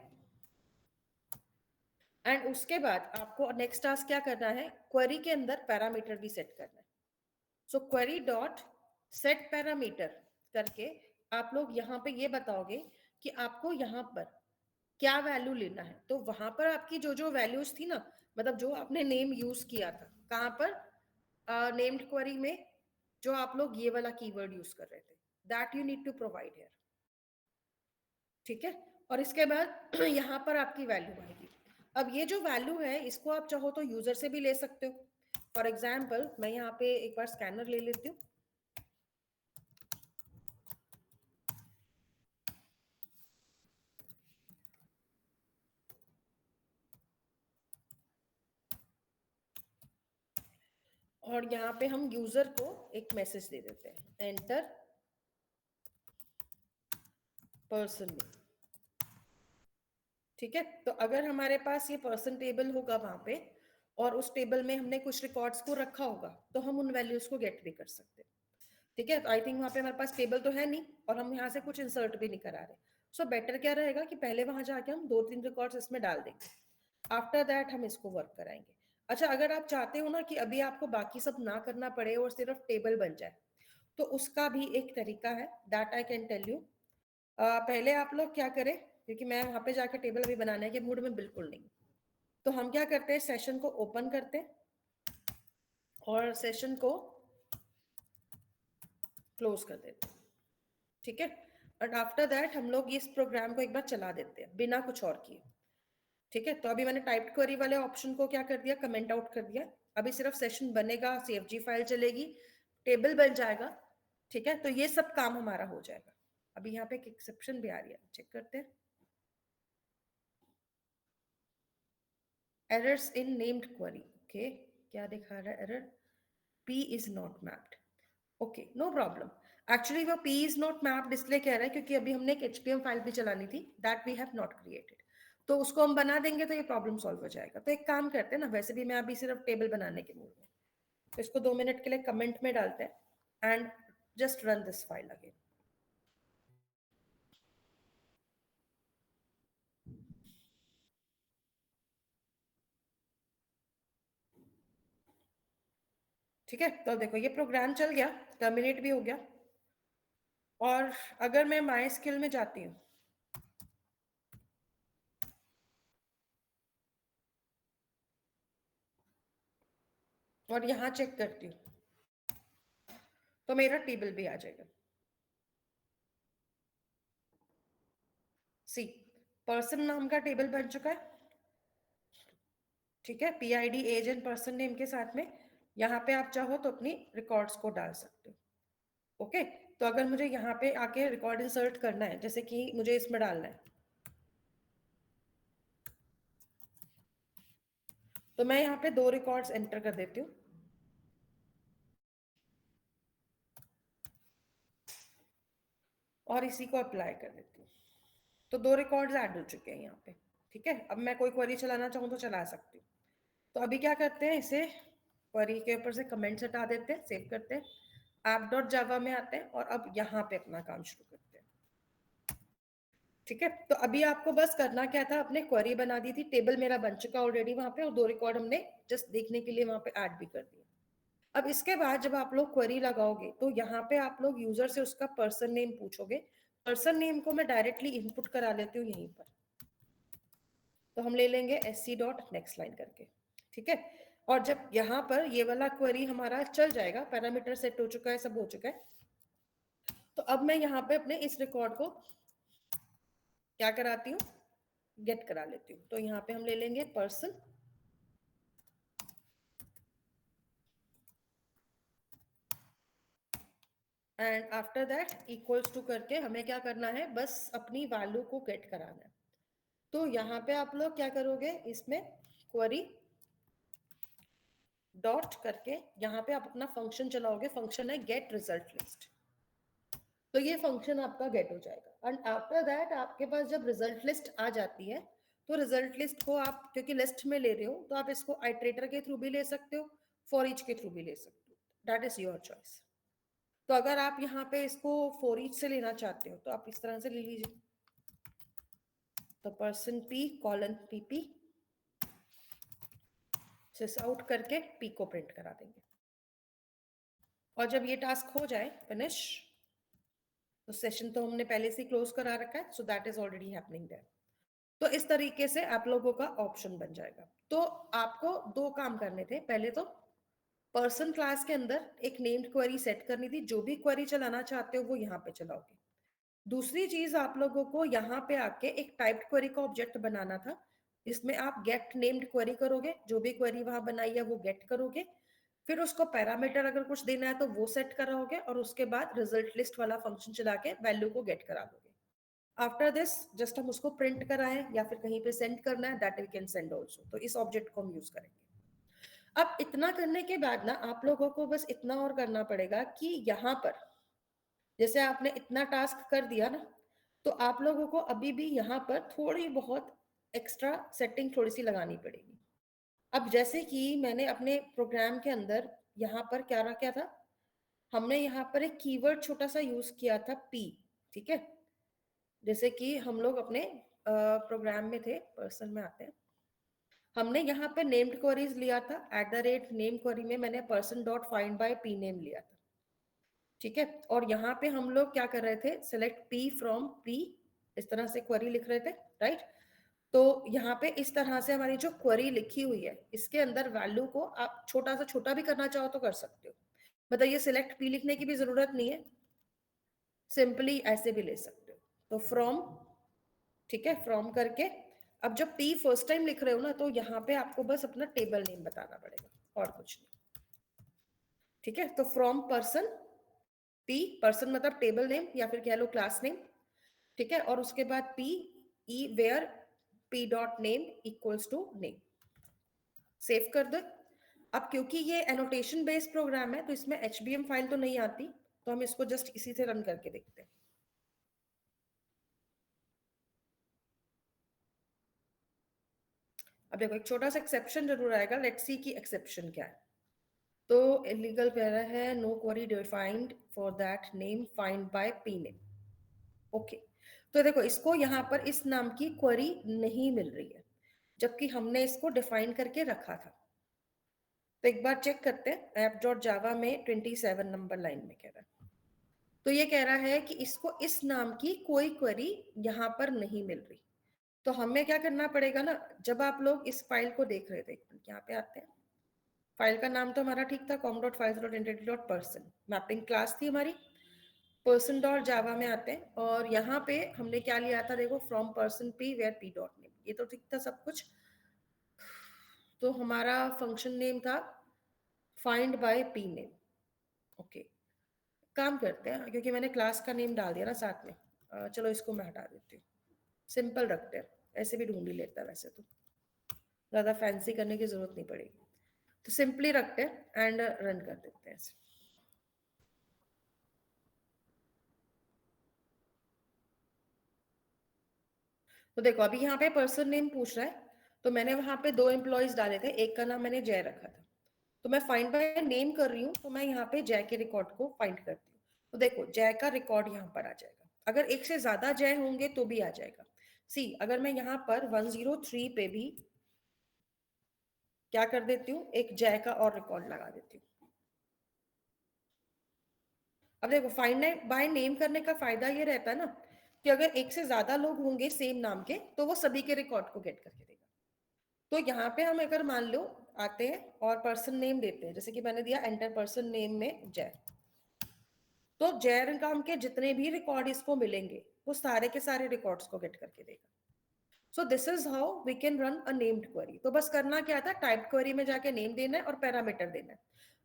एंड उसके बाद आपको नेक्स्ट टास्क क्या करना है, क्वेरी के अंदर पैरामीटर भी सेट करना है। सो क्वेरी डॉट सेट पैरामीटर करके आप लोग यहाँ पे ये बताओगे कि आपको यहाँ पर क्या वैल्यू लेना है। तो वहां पर आपकी जो जो वैल्यूज थी ना, मतलब जो आपने नेम यूज किया था, कहाँ पर नेम्ड क्वेरी में जो आप लोग ये वाला कीवर्ड यूज कर रहे थे, that you need to provide here. ठीक है, और इसके बाद यहाँ पर आपकी वैल्यू आएगी। अब ये जो वैल्यू है इसको आप चाहो तो यूजर से भी ले सकते हो। फॉर एग्जाम्पल मैं यहाँ पे एक बार स्कैनर ले लेती हूँ। और यहाँ पे हम यूजर को एक मैसेज दे देते हैं, एंटर पर्सन नेम। ठीक है, तो अगर हमारे पास ये पर्सन टेबल होगा वहां पे और उस टेबल में हमने कुछ रिकॉर्ड्स को रखा होगा तो हम उन वैल्यूज को गेट भी कर सकते हैं। ठीक है, तो आई थिंक वहां पे हमारे पास टेबल तो है नहीं और हम यहाँ से कुछ इंसर्ट भी नहीं करा रहे। सो बेटर क्या रहेगा कि पहले वहां जाके हम 2-3 रिकॉर्ड्स इसमें डाल देंगे, आफ्टर दैट हम इसको वर्क कराएंगे। अच्छा, अगर आप चाहते हो ना कि अभी आपको बाकी सब ना करना पड़े और सिर्फ टेबल बन जाए, तो उसका भी एक तरीका है, that I can tell you. पहले आप लोग क्या करें, क्योंकि मैं वहां पे जाके टेबल अभी बनाने के मूड में बिल्कुल नहीं, तो हम क्या करते हैं, सेशन को ओपन करते हैं और सेशन को क्लोज कर देते हैं। ठीक है, और आफ्टर दैट हम लोग इस प्रोग्राम को एक बार चला देते हैं बिना कुछ और किए। ठीक है, तो अभी मैंने टाइप क्वेरी वाले ऑप्शन को क्या कर दिया, कमेंट आउट कर दिया। अभी सिर्फ सेशन बनेगा, सीएफजी फाइल चलेगी, टेबल बन जाएगा। ठीक है, तो ये सब काम हमारा हो जाएगा। अभी यहाँ पे एक एक्सेप्शन भी आ रही है, चेक करते हैं। Errors in named query. Okay, क्या दिखा रहा है error, p is not mapped। Okay, no problem. Actually वो p is not mapped इसलिए कह रहा है क्योंकि अभी हमने एक HTML फाइल भी चलानी थी, that we have not created. तो उसको हम बना देंगे तो ये प्रॉब्लम सॉल्व हो जाएगा। तो एक काम करते हैं ना, वैसे भी मैं अभी सिर्फ टेबल बनाने के मूड में, तो इसको 2 मिनट के लिए कमेंट में डालते हैं and just run this file again. ठीक है, तो देखो ये प्रोग्राम चल गया, टर्मिनेट भी हो गया। और अगर मैं माई स्किल में जाती हूँ और यहाँ चेक करती हूँ तो मेरा टेबल भी आ जाएगा। सी, पर्सन नाम का टेबल बन चुका है। ठीक है, PID as and person name के साथ में यहाँ पे आप चाहो तो अपनी रिकॉर्ड्स को डाल सकते हो। ओके, तो अगर मुझे यहाँ पे आके रिकॉर्ड इंसर्ट करना है, जैसे कि मुझे इसमें डालना है, तो मैं यहाँ पे 2 रिकॉर्ड्स एंटर कर देती हूँ और इसी को अप्लाई कर देती हूँ। तो 2 रिकॉर्ड्स ऐड हो चुके हैं यहाँ पे। ठीक है, अब मैं कोई क्वेरी चलाना चाहूँ तो चला सकती हूँ। तो अभी क्या करते हैं, इसे क्वेरी के ऊपर से कमेंट्स हटा देते हैं, सेव करते हैं, app.java में आते हैं और अब यहाँ पे अपना काम शुरू करते हैं। ठीक है, तो अभी आपको बस करना क्या था, अपने क्वेरी बना दी थी, टेबल मेरा बन चुका ऑलरेडी वहां पे, और 2 रिकॉर्ड हमने जस्ट देखने के लिए वहां पे ऐड भी कर दिया। अब इसके बाद जब आप लोग क्वेरी लगाओगे तो यहाँ पे आप लोग यूजर से उसका पर्सन नेम पूछोगे। पर्सन नेम को मैं डायरेक्टली इनपुट करा लेती हूँ यहीं पर, तो हम ले लेंगे sc डॉट नेक्स्ट लाइन करके। ठीक है, और जब यहाँ पर ये वाला क्वेरी हमारा चल जाएगा, पैरामीटर सेट हो चुका है, सब हो चुका है, तो अब मैं यहाँ पे अपने इस रिकॉर्ड को क्या कराती हूँ, गेट करा लेती हूँ। तो यहाँ पे हम ले लेंगे person and after that equals to करके हमें क्या करना है, बस अपनी वैल्यू को गेट कराना है। तो यहाँ पे आप लोग क्या करोगे, इसमें क्वेरी डॉट करके यहाँ पे आप अपना फंक्शन चलाओगे, फंक्शन है गेट रिजल्ट लिस्ट। तो ये फंक्शन आपका गेट हो जाएगा एंड आफ्टर दैट आपके पास जब रिजल्ट लिस्ट आ जाती है, तो रिजल्ट लिस्ट को आप क्योंकि लिस्ट में ले रहे हो तो आप इसको आइटरेटर के थ्रू भी ले सकते हो, फॉर ईच के थ्रू भी ले सकते हो, दैट इज योर चॉइस। तो अगर आप यहाँ पे इसको फॉर ईच से लेना चाहते हो तो आप इस तरह से ले लीजिए, तो पर्सन p कॉलन pp सिस आउट करके पी को प्रिंट करा देंगे। और जब ये टास्क हो जाए फिनिश, तो सेशन तो हमने पहले से क्लोज करा रखा है, so that is already happening there. तो इस तरीके से आप लोगों का ऑप्शन बन जाएगा। तो आपको दो काम करने थे। पहले तो पर्सन क्लास के अंदर एक नेम्ड क्वेरी सेट करनी थी, जो भी क्वेरी चलाना चाहते हो वो यहाँ पे चलाओगे। दूसरी चीज आप लोगों को यहाँ पे आके एक टाइप्ड क्वेरी का ऑब्जेक्ट बनाना था, इसमें आप गेट नेम्ड क्वेरी करोगे, जो भी क्वेरी वहां बनाई है वो गेट करोगे, फिर उसको पैरामीटर अगर कुछ देना है तो वो सेट कराओगे, और उसके बाद रिजल्ट लिस्ट वाला फंक्शन चला के वैल्यू को गेट करा दोगे। आफ्टर दिस जस्ट हम उसको प्रिंट कराएं या फिर कहीं पे सेंड करना है, that we can send also. तो इस ऑब्जेक्ट को हम यूज करेंगे। अब इतना करने के बाद ना आप लोगों को बस इतना और करना पड़ेगा कि यहाँ पर जैसे आपने इतना टास्क कर दिया ना, तो आप लोगों को अभी भी यहाँ पर थोड़ी बहुत एक्स्ट्रा सेटिंग थोड़ी सी लगानी पड़ेगी। अब जैसे कि मैंने अपने प्रोग्राम के अंदर यहाँ पर क्या रखा था, हमने यहाँ पर एक कीवर्ड छोटा सा यूज किया था पी, ठीक है। जैसे कि हम लोग अपने प्रोग्राम में थे, पर्सन में आते हैं, हमने यहाँ पे नेम्ड क्वेरीज लिया था, @नेम क्वेरी में मैंने person dot find by P name लिया था, ठीक है। और यहाँ पे हम लोग क्या कर रहे थे, सिलेक्ट पी फ्रॉम पी, इस तरह से क्वेरी लिख रहे थे, राइट। तो यहाँ पे इस तरह से हमारी जो क्वेरी लिखी हुई है, इसके अंदर वैल्यू को आप छोटा से छोटा भी करना चाहो तो कर सकते हो। मतलब ये सिलेक्ट पी लिखने की भी जरूरत नहीं है, सिंपली ऐसे भी ले सकते हो। तो फ्रॉम, ठीक है, फ्रॉम करके अब जब पी फर्स्ट टाइम लिख रहे हो ना, तो यहाँ पे आपको बस अपना टेबल नेम बताना पड़ेगा और कुछ नहीं, ठीक है। तो फ्रॉम पर्सन पी, पर्सन मतलब टेबल नेम या फिर कह लो क्लास नेम, ठीक है। और उसके बाद p e where p dot name equals to name, save कर दो। अब क्योंकि ये एनोटेशन बेस्ड प्रोग्राम है तो इसमें एचबीएम फाइल तो नहीं आती, तो हम इसको जस्ट इसी से रन करके देखते हैं। अब देखो एक छोटा सा एक्सेप्शन जरूर आएगा, लेट्स सी की एक्सेप्शन क्या है। तो इलीगल कह रहा है no query defined for that name find by P name, okay. तो देखो इसको यहाँ पर इस नाम की क्वेरी नहीं मिल रही है, जबकि हमने इसको डिफाइन करके रखा था। तो एक बार चेक करते हैं, ऐप डॉट जावा में 27 नंबर लाइन में कह रहा है, तो ये कह रहा है कि इसको इस नाम की कोई क्वेरी यहाँ पर नहीं मिल रही। तो हमें क्या करना पड़ेगा ना, जब आप लोग इस फाइल को देख रहे थे, यहाँ पे आते हैं, फाइल का नाम तो हमारा ठीक था, com.files.entity.person, मैपिंग क्लास थी हमारी, पर्सन डॉट जावा में आते हैं, और यहाँ पे हमने क्या लिया था, देखो from person p where p dot name, ये तो ठीक था सब कुछ। तो हमारा फंक्शन नेम था find by P name, okay. काम करते हैं, क्योंकि मैंने क्लास का नेम डाल दिया ना साथ में, चलो इसको मैं हटा देती हूँ, सिंपल रखते हैं, ऐसे भी ढूंढ ही लेता है वैसे तो, ज्यादा फैंसी करने की जरूरत नहीं पड़ेगी। तो सिंपली रखते हैं एंड रन कर देते हैं ऐसे। तो देखो अभी यहाँ पे पर्सन नेम पूछ रहा है, तो मैंने वहां पे दो एम्प्लॉयज डाले थे, एक का नाम मैंने जय रखा था, तो मैं फाइंड बाय नेम कर रही हूँ, तो मैं यहाँ पे जय के रिकॉर्ड को फाइंड करती हूँ। तो देखो जय का रिकॉर्ड यहाँ पर आ जाएगा, अगर एक से ज्यादा जय होंगे तो भी आ जाएगा। सी अगर मैं यहाँ पर 103 पे भी क्या कर देती हूँ, एक जय का और रिकॉर्ड लगा देती हूँ। अब देखो फाइंड बाय नेम करने का फायदा ये रहता है ना, कि अगर एक से ज्यादा लोग होंगे सेम नाम के, तो वो सभी के रिकॉर्ड को गेट करके देगा। तो यहाँ पे हम अगर मान लो आते हैं और पर्सन नेम देते हैं, जैसे कि मैंने दिया एंटर पर्सन नेम में जय, तो जय नाम के जितने भी रिकॉर्ड इसको मिलेंगे वो सारे के सारे रिकॉर्ड्स को गेट करके देगा। So this is how we can run a named query. तो बस करना क्या था, टाइप क्वेरी में जाके नेम देना है और पैरामीटर देना है।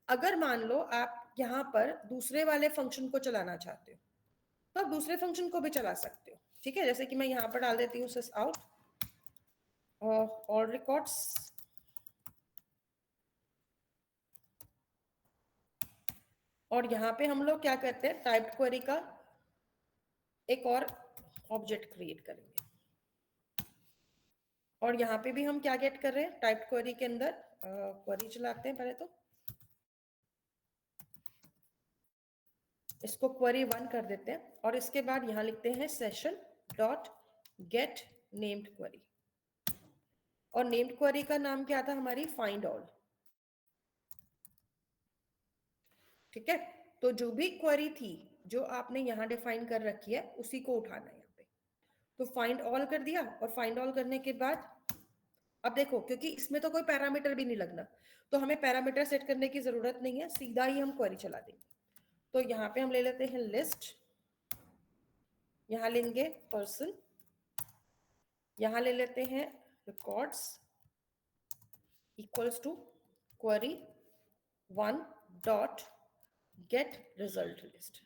अगर मान लो आप यहाँ पर दूसरे वाले फंक्शन को चलाना चाहते हो, तो आप दूसरे फंक्शन को भी चला सकते हो, ठीक है। जैसे कि मैं यहाँ पर डाल देती हूँ सिस आउट ऑल रिकॉर्ड्स, और यहाँ पे हम लोग क्या करते हैं, टाइप क्वेरी का एक और ऑब्जेक्ट क्रिएट करेंगे, और यहाँ पे भी हम क्या गेट कर रहे हैं, टाइप क्वेरी के अंदर क्वेरी चलाते हैं पहले तो, इसको क्वेरी 1 कर देते हैं, और इसके बाद यहाँ लिखते हैं session dot gate named query, और नेम्ड क्वेरी का नाम क्या था हमारी, फाइंड ऑल। ठीक है, तो जो भी क्वेरी थी जो आपने यहाँ डिफाइन कर रखी है उसी को उठाना है यहाँ पे। तो फाइंड ऑल कर दिया, और फाइंड ऑल करने के बाद अब देखो, क्योंकि इसमें तो कोई पैरामीटर भी नहीं लगना, तो हमें पैरामीटर सेट करने की जरूरत नहीं है, सीधा ही हम क्वेरी चला देंगे। तो यहाँ पे हम ले लेते हैं लिस्ट, यहाँ लेंगे पर्सन, यहाँ ले लेते हैं records equals to query 1 dot get result list.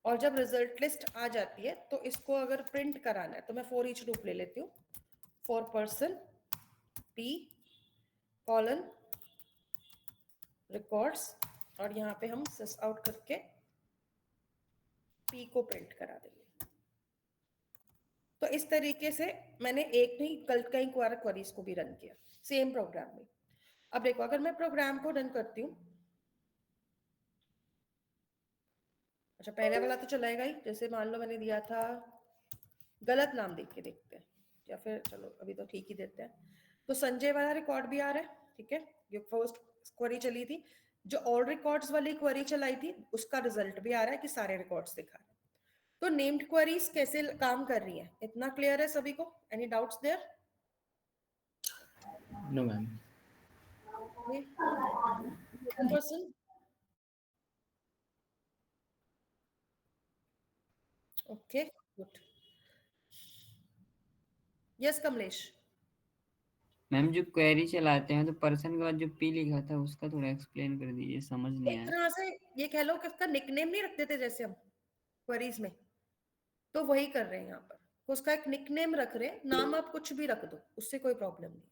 और जब रिजल्ट लिस्ट आ जाती है तो इसको अगर प्रिंट कराना है तो मैं फॉर ईच लूप ले लेती हूँ, for person p colon records, और यहाँ पे हम सिस आउट करके p को प्रिंट करा देंगे। तो इस तरीके से मैंने एक नहीं कल कई क्वेरीज को भी रन किया सेम प्रोग्राम में। अब देखो, अगर मैं प्रोग्राम को रन करती हूँ, अच्छा पहले वाला तो चलाएगा ही, जैसे मान लो मैंने दिया था, गलत नाम देख के देखते हैं, या फिर चलो अभी तो ठीक ही देते हैं। तो संजय वाला रिकॉर्ड भी आ रहा है, ठीक है, ये फर्स्ट क्वेरी चली थी। जो ऑल रिकॉर्ड्स वाली क्वेरी चलाई थी उसका रिजल्ट भी आ रहा है कि सारे रिकॉर्ड्स दिखा रहे हैं। तो नेम्ड क्वेरीज कैसे काम कर रही है, इतना क्लियर है सभी को? Any doubts there? No ma'am. Person okay good. Yes Kamlesh. Ma'am जो क्वेरी चलाते हैं तो पर्सन के बाद जो पी लिखा था उसका थोड़ा एक्सप्लेन कर दीजिए, समझ नहीं एक आया। तरह से ये कह लो कि उसका निकनेम नहीं रखते थे जैसे हम क्वेरीज में, तो वही कर रहे हैं यहाँ पर, उसका एक निकनेम रख रहे हैं, नाम आप कुछ भी रख दो, उससे कोई प्रॉब्लम नहीं।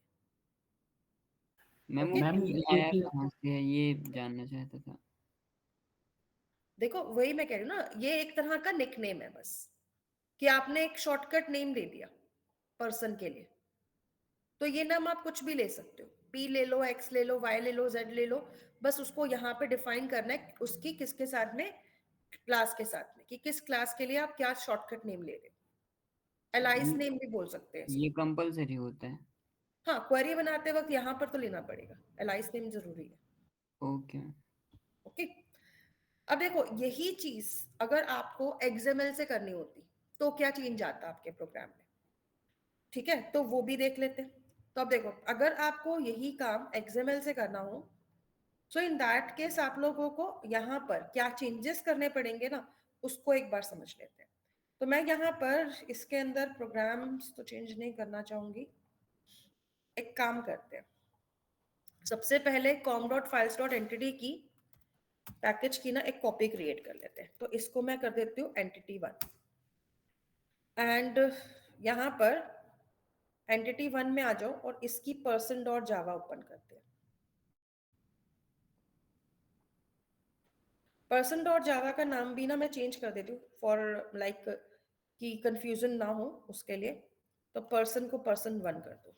मैम वो ओके पी आया कहाँ से है ये जानना चाहता था। देखो वही मैं कह रही हूँ ना, ये एक तरह का निकनेम है बस, कि आपने एक शॉर्टकट नेम दे दिया पर्सन के लिए। तो ये नाम आप कुछ भी ले सकते हो, पी ले लो, एक्स ले लो, वाई ले लो, जेड ले लो, बस उसको यहाँ पे डिफाइन करना है उसकी किसके साथ में, क्लास के साथ में, कि किस क्लास के लिए आप क्या शॉर्टकट नेम ले रहे हो। एलाइस नेम भी बोल सकते हैं इसको। ये कंपलसरी होता है? हाँ, क्वेरी बनाते वक्त यहाँ पर तो लेना पड़ेगा, एलाइस नेम जरूरी है। ओके। ओके, अब देखो यही चीज अगर आपको एक्सएमएल से करनी होती तो क्या चेंज आता आपके प्रोग्राम में, ठीक है, तो वो भी देख लेते हैं। तो अब देखो, अगर आपको यही काम एक्सएमएल से करना हो, सो इन दैट केस आप लोगों को यहाँ पर क्या चेंजेस करने पड़ेंगे ना, उसको एक बार समझ लेते हैं। तो मैं यहाँ पर इसके अंदर प्रोग्राम्स तो चेंज नहीं करना चाहूंगी, एक काम करते हैं, सबसे पहले com.files.entity की पैकेज की ना एक कॉपी क्रिएट कर लेते हैं। तो इसको मैं कर देती हूँ entity1, एंड यहाँ पर entity1 में आ जाओ और इसकी person.java ओपन करते हैं। person.java का नाम भी ना मैं चेंज कर देती हूँ फॉर लाइक कि कंफ्यूजन ना हो उसके लिए। तो पर्सन को person1 कर दो,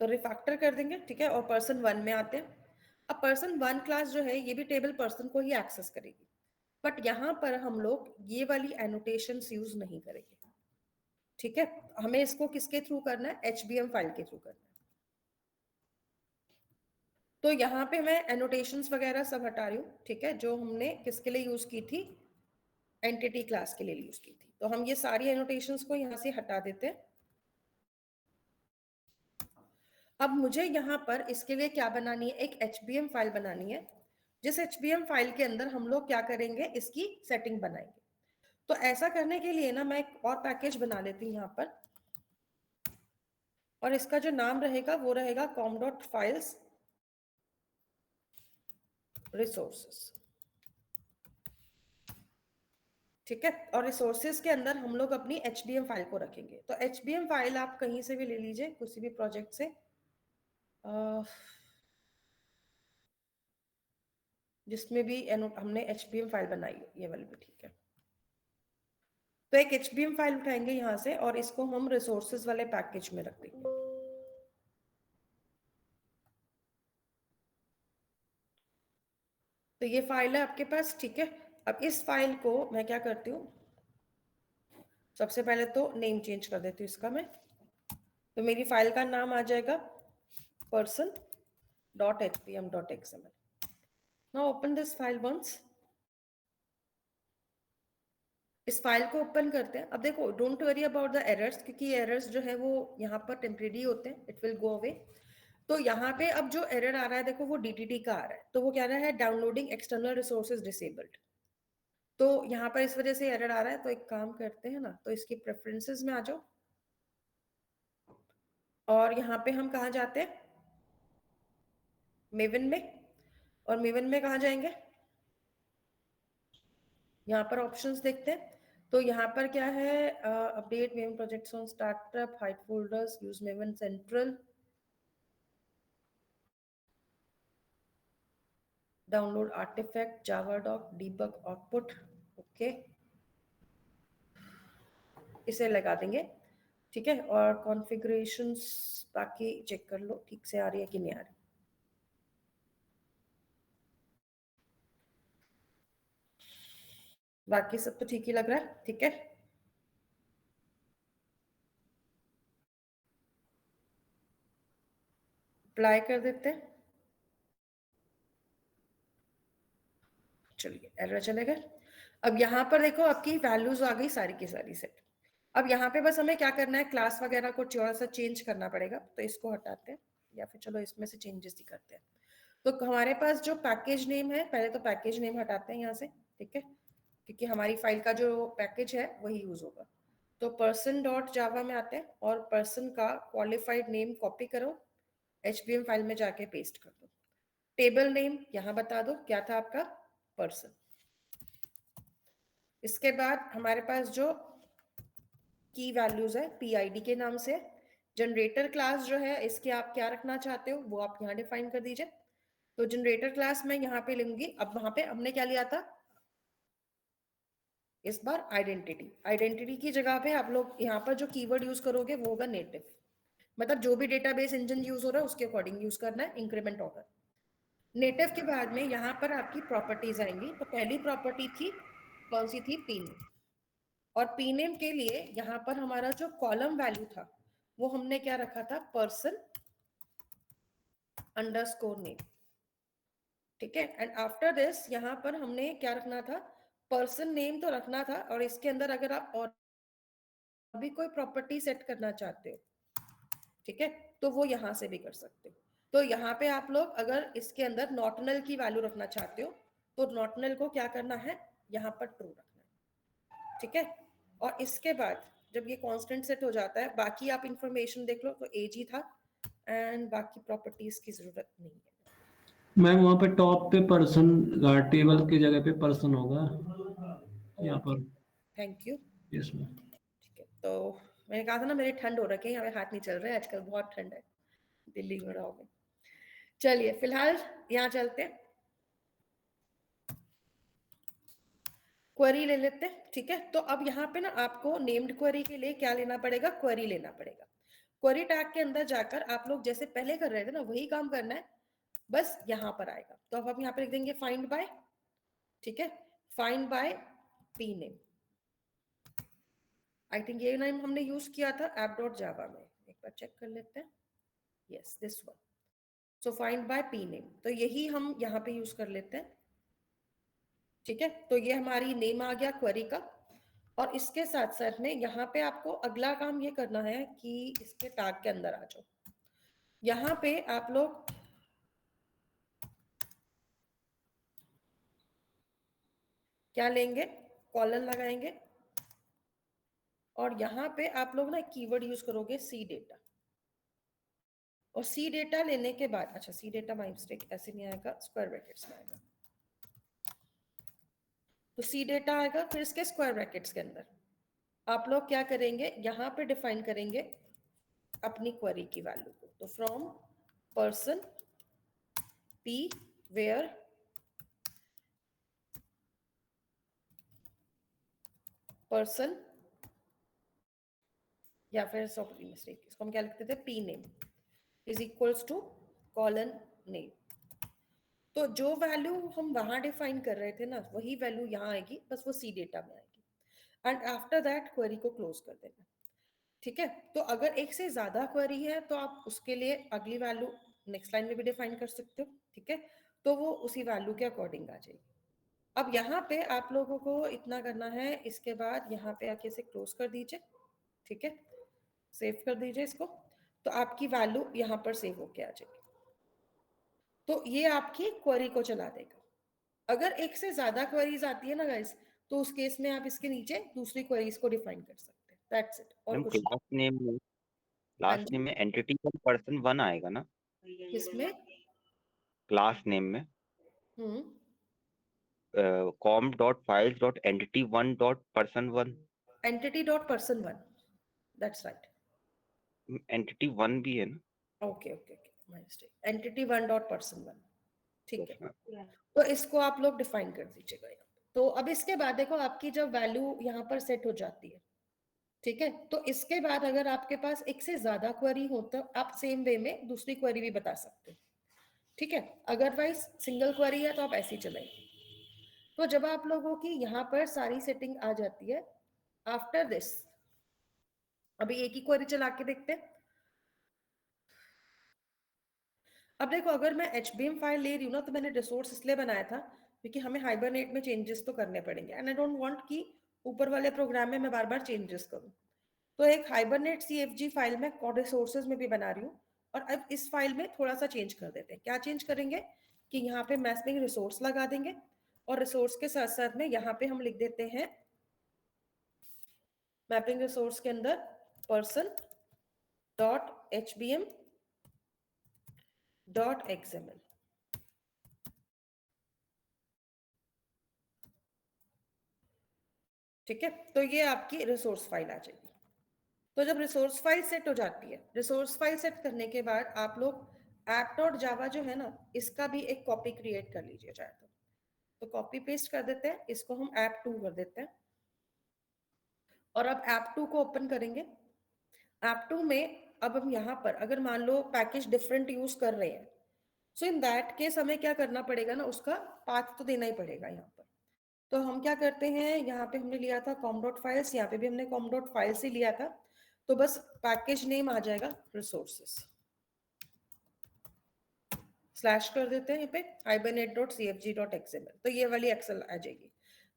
तो रिफैक्टर कर देंगे, ठीक है, और person1 में आते हैं। अब person1 क्लास जो है ये भी टेबल पर्सन को ही एक्सेस करेगी, बट यहाँ पर हम लोग ये वाली एनोटेशंस यूज नहीं करेंगे, ठीक है। हमें इसको किसके थ्रू करना है, HBM फाइल के थ्रू करना है। तो यहाँ पे मैं एनोटेशंस वगैरह सब हटा रही हूँ, ठीक है, जो हमने किसके लिए यूज की थी, एंटिटी क्लास के लिए यूज की थी। तो हम ये सारी एनोटेशंस को यहाँ से हटा देते हैं। अब मुझे यहाँ पर इसके लिए क्या बनानी है, एक HBM फाइल बनानी है, जिस HBM फाइल के अंदर हम लोग क्या करेंगे, इसकी सेटिंग बनाएंगे। तो ऐसा करने के लिए ना मैं एक और पैकेज बना लेती हूँ यहाँ पर, और इसका जो नाम रहेगा वो रहेगा com.files resources, ठीक है। और रिसोर्सेज के अंदर हम लोग अपनी HBM फाइल को रखेंगे। तो HBM फाइल आप कहीं से भी ले लीजिए, किसी भी प्रोजेक्ट से, जिसमें भी हमने HBM फाइल बनाई है, ये वाली भी ठीक है। तो एक HBM फाइल उठाएंगे यहाँ से और इसको हम रिसोर्सेज वाले पैकेज में रख देंगे। तो ये फाइल है आपके पास, ठीक है। अब इस फाइल को मैं क्या करती हूँ, सबसे पहले तो नेम चेंज कर देती हूँ इसका मैं। तो मेरी फाइल का नाम आ जाएगा person, .hpm.xml. Now open this file once. इस फाइल को ओपन करते हैं. अब देखो, don't worry about the errors, क्योंकि एरर्स जो है वो यहाँ पर टेम्परेरी होते हैं, इट विल गो अवे. तो यहाँ पे अब जो एरर आ रहा है, देखो वो DTT का आ रहा है. तो वो क्या रहा है, डाउनलोडिंग एक्सटर्नल रिसोर्सेज डिसेबल्ड. तो यहाँ पर इस वजह से एरर आ रहा है. तो एक काम करते हैं ना, तो इसकी प्रेफरेंसेस में आ जाओ, और यहाँ पे हम कहाँ जाते हैं, मेवन में. और मेवन में कहाँ जाएंगे, यहाँ पर ऑप्शंस देखते हैं. तो यहाँ पर क्या है, update Maven projects on startup, hide folders, use Maven central, download artifact, Java doc, debug output. Okay, इसे लगा देंगे. ठीक है, और कॉन्फ़िगरेशंस बाकी चेक कर लो ठीक से आ रही है कि नहीं आ रही. बाकी सब तो ठीक ही लग रहा है. ठीक है, अप्लाई कर देते हैं. चलिए, एरर चले गए. अब यहाँ पर देखो, आपकी वैल्यूज आ गई सारी की सारी सेट. अब यहाँ पे बस हमें क्या करना है, क्लास वगैरह को थोड़ा सा चेंज करना पड़ेगा. तो इसको हटाते हैं, या फिर चलो इसमें से चेंजेस ही करते हैं. तो हमारे पास जो पैकेज नेम है, पहले तो पैकेज नेम हटाते हैं यहाँ से. ठीक है, क्योंकि हमारी फाइल का जो पैकेज है वही यूज होगा. तो person.java में आते हैं, और पर्सन का क्वालिफाइड नेम कॉपी करो, HPM फाइल में जाके पेस्ट कर दो. टेबल नेम यहाँ बता दो क्या था आपका, पर्सन. इसके बाद हमारे पास जो की वैल्यूज है PID के नाम से. जनरेटर क्लास जो है, इसके आप क्या रखना चाहते हो वो आप यहाँ डिफाइन कर दीजिए. तो जनरेटर क्लास में यहाँ पे लूंगी. अब वहां पे हमने क्या लिया था, इस बार आइडेंटिटी. आइडेंटिटी की जगह पे आप लोग यहाँ पर जो कीवर्ड यूज करोगे वो होगा नेटिव. मतलब जो भी डेटाबेस इंजन यूज हो रहा है उसके अकॉर्डिंग यूज करना है, इंक्रीमेंट ऑर्डर. नेटिव के बाद में यहाँ पर आपकी प्रॉपर्टीज आएंगी. तो पहली प्रॉपर्टी थी, कौन सी थी, पी नेम. और पी नेम के लिए यहाँ पर हमारा जो कॉलम वैल्यू था वो हमने क्या रखा था, पर्सन अंडरस्कोर नेम. ठीक है, एंड आफ्टर दिस यहाँ पर हमने क्या रखना था, पर्सन नेम तो रखना था. और इसके अंदर अगर आप और भी कोई प्रॉपर्टी सेट करना चाहते हो, ठीक है, तो वो यहां से भी कर सकते हो. तो यहाँ पे आप लोग अगर इसके अंदर नॉट नल की वैल्यू रखना चाहते हो, तो नॉट नल को क्या करना है, यहाँ पर ट्रू रखना है. ठीक है, और इसके बाद जब ये कांस्टेंट सेट हो जाता है, बाकी आप इंफॉर्मेशन देख लो. तो एज ही था, एंड बाकी प्रॉपर्टीज की जरूरत नहीं है. मैम वहाँ पे टॉप पे पर्सन, टेबल की जगह पे पर्सन होगा यहाँ पर. Thank you. Yes ma'am. ठीक है, तो मैंने कहा था ना मेरी ठंड हो रखी है, यहाँ पे हाथ नहीं चल रहा है आजकल, बहुत ठंड है दिल्ली में रहोगे. चलिए फिलहाल यहाँ चलते हैं, क्वेरी ले लेते हैं. ठीक है, तो अब यहाँ पे ना आपको नेम्ड क्वेरी के लिए क्या लेना पड़ेगा, क्वेरी लेना पड़ेगा. क्वेरी टैग के अंदर जाकर आप लोग जैसे पहले कर रहे थे ना वही काम करना है, बस यहाँ पर आएगा. तो अब आप यहाँ पे लिख देंगे फाइंड बाय. ठीक है, find by P name. I think ये नेम हमने यूज किया था app.java में, एक बार चेक कर लेते हैं. Yes, this one. So find by P name, तो यही हम यहाँ पे यूज कर लेते हैं. ठीक है, तो ये हमारी नेम आ गया क्वेरी का. और इसके साथ साथ में यहाँ पे आपको अगला काम ये करना है कि इसके टैग के अंदर आ जाओ. यहाँ पे आप लोग क्या लेंगे, कॉलन लगाएंगे. और यहाँ पे आप लोग ना कीवर्ड यूज करोगे सी डेटा. और सी डेटा लेने के बाद, अच्छा सी डेटा माय मिस्टेक, ऐसे नहीं आएगा, स्क्वायर ब्रैकेट्स में आएगा. तो सी डेटा आएगा, फिर इसके स्क्वायर ब्रैकेट्स के अंदर आप लोग क्या करेंगे, यहाँ पे डिफाइन करेंगे अपनी क्वेरी की वैल्यू को. तो from person p where person, या फिर सॉरी मिस्टेक, इसको हम क्या लिखते थे, p name is equals to colon name. तो जो वैल्यू हम वहां डिफाइन कर रहे थे ना वही वैल्यू यहाँ आएगी, बस वो सी डेटा में आएगी. एंड आफ्टर दैट क्वेरी को क्लोज कर देना. ठीक है, तो अगर एक से ज्यादा क्वेरी है तो आप उसके लिए अगली वैल्यू नेक्स्ट लाइन में भी डिफाइन कर सकते हो, ठीक है। तो वो उसी वैल्यू के अकॉर्डिंग आ जाएगी। अब यहाँ पे आप लोगों को इतना करना है, इसके बाद यहाँ पे आके इसे क्लोज कर दीजिए, ठीक है, सेव कर दीजिए इसको, तो आपकी वैल्यू यहाँ पर सेव होके आ जाएगी। तो ये आपकी क्वेरी को चला देगा। अगर एक से ज्यादा क्वेरीज आती है ना गाइस, तो उस केस में आप इसके नीचे दूसरी क्वेरीज को डिफाइन कर सकते हैं, दैट्स इट, और कुछ क्लास नेम में हाँ जी, एंटिटी वन पर्सन वन आएगा ना? किसमें? क्लास नेम में com dot files dot entity one dot person one, entity dot person one, that's right. Entity one भी है ना? Okay okay okay, my mistake, entity one dot person one, ठीक है। उसमें तो इसको आप लोग डिफाइन कर दीजिएगा यहाँ पे। तो अब इसके बाद देखो आपकी जब वैल्यू यहाँ पर सेट हो जाती है, ठीक है, तो इसके बाद अगर आपके पास एक से ज्यादा क्वेरी हो तो आप सेम वे में दूसरी क्वेरी भी बता सकते हो, ठीक है। अदरवाइज सिंगल क्वेरी है तो आप ऐसे ही चलाइए। तो जब आप लोगों की यहाँ पर सारी सेटिंग आ जाती है, आफ्टर दिस अभी एक ही क्वेरी चला के देखते हैं। अब देखो अगर मैं HBM फाइल ले रही हूँ ना, तो मैंने रिसोर्स इसलिए बनाया था क्योंकि हमें हाइबरनेट में चेंजेस तो करने पड़ेंगे, एंड आई डोंट वांट कि ऊपर वाले प्रोग्राम में मैं बार बार चेंजेस करूँ। तो एक हाइबरनेट CFG फाइल में कोड रिसोर्सेज में भी बना रही हूँ, और अब इस फाइल में थोड़ा सा चेंज कर देते हैं। क्या चेंज करेंगे कि यहाँ पे मैपिंग रिसोर्स लगा देंगे, और रिसोर्स के साथ साथ में यहाँ पे हम लिख देते हैं मैपिंग रिसोर्स के अंदर person dot HBM dot XML, ठीक है। तो ये आपकी रिसोर्स फाइल आ जाएगी। तो जब रिसोर्स फाइल सेट हो जाती है, रिसोर्स फाइल सेट करने के बाद आप लोग app.java जो है ना, इसका भी एक कॉपी क्रिएट कर लीजिए चाहे तो कॉपी पेस्ट कर देते हैं, इसको हम app2 कर देते हैं। और अब app2 को ओपन करेंगे। app2 में अब हम यहाँ पर अगर मान लो पैकेज डिफरेंट यूज कर रहे हैं, सो इन दैट केस हमें क्या करना पड़ेगा ना, उसका पाथ तो देना ही पड़ेगा यहाँ पर। तो हम क्या करते हैं, यहाँ पे हमने लिया था com.files, यहाँ पे भी हमने com.files ही लिया था, तो बस पैकेज नेम आ जाएगा रिसोर्सेस, स्लैश कर देते हैं यहाँ पे hibernate.cfg.xml, तो ये वाली एक्सेल आ जाएगी।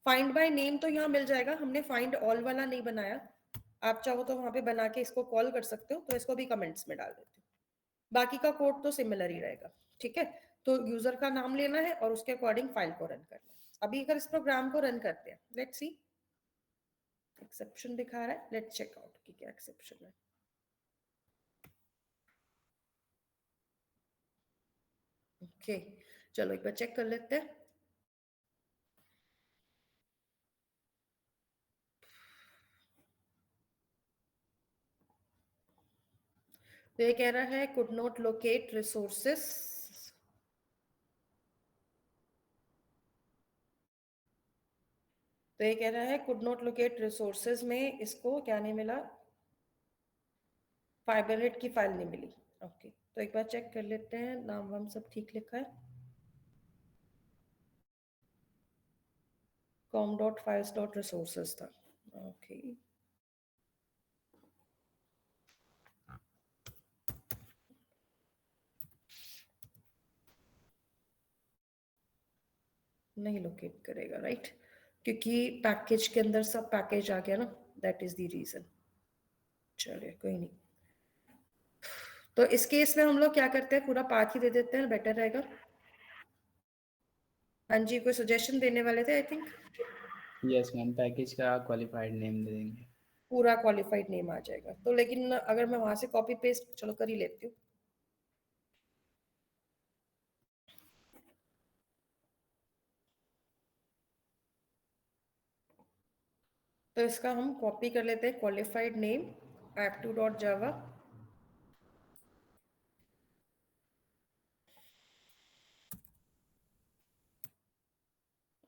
फाइंड बाय नेम तो यहाँ मिल जाएगा, हमने फाइंड ऑल वाला नहीं बनाया, आप चाहो तो वहां पे बना के इसको कॉल कर सकते हो, तो इसको भी कमेंट्स में डाल देते हो। बाकी का कोड तो सिमिलर ही रहेगा, ठीक है। तो यूजर का नाम लेना है और उसके अकॉर्डिंग फाइल को रन करना है। अभी अगर इस प्रोग्राम को रन करते हैं, लेट्स सी, एक्सेप्शन दिखा रहा है, लेट्स चेक आउट कि क्या एक्सेप्शन है। ओके, चलो एक बार चेक कर लेते हैं। तो ये कह रहा है कुड नॉट लोकेट रिसोर्सेस, तो ये कह रहा है कुड नॉट लोकेट रिसोर्सेज में इसको क्या नहीं मिला, फाइबरनेट की फाइल नहीं मिली। ओके, तो एक बार चेक कर लेते हैं, नाम वाम सब ठीक लिखा है, com.files.resources था। ओके, नहीं लोकेट करेगा, राइट, क्योंकि पैकेज के अंदर सब पैकेज आ गया ना, दैट इज द रीजन। चलिए कोई नहीं, तो इस केस में हम लोग क्या करते हैं, पूरा पाथ ही दे देते हैं, बेटर रहेगा। हाँ जी, कोई सजेशन देने वाले थे I think. Yes ma'am, package का क्वालिफाइड नेम दे देंगे। पूरा क्वालिफाइड नेम आ जाएगा, तो लेकिन अगर मैं वहां से कॉपी पेस्ट चलो कर ही लेती हूँ। तो इसका हम कॉपी कर लेते हैं, क्वालिफाइड नेम app2.java,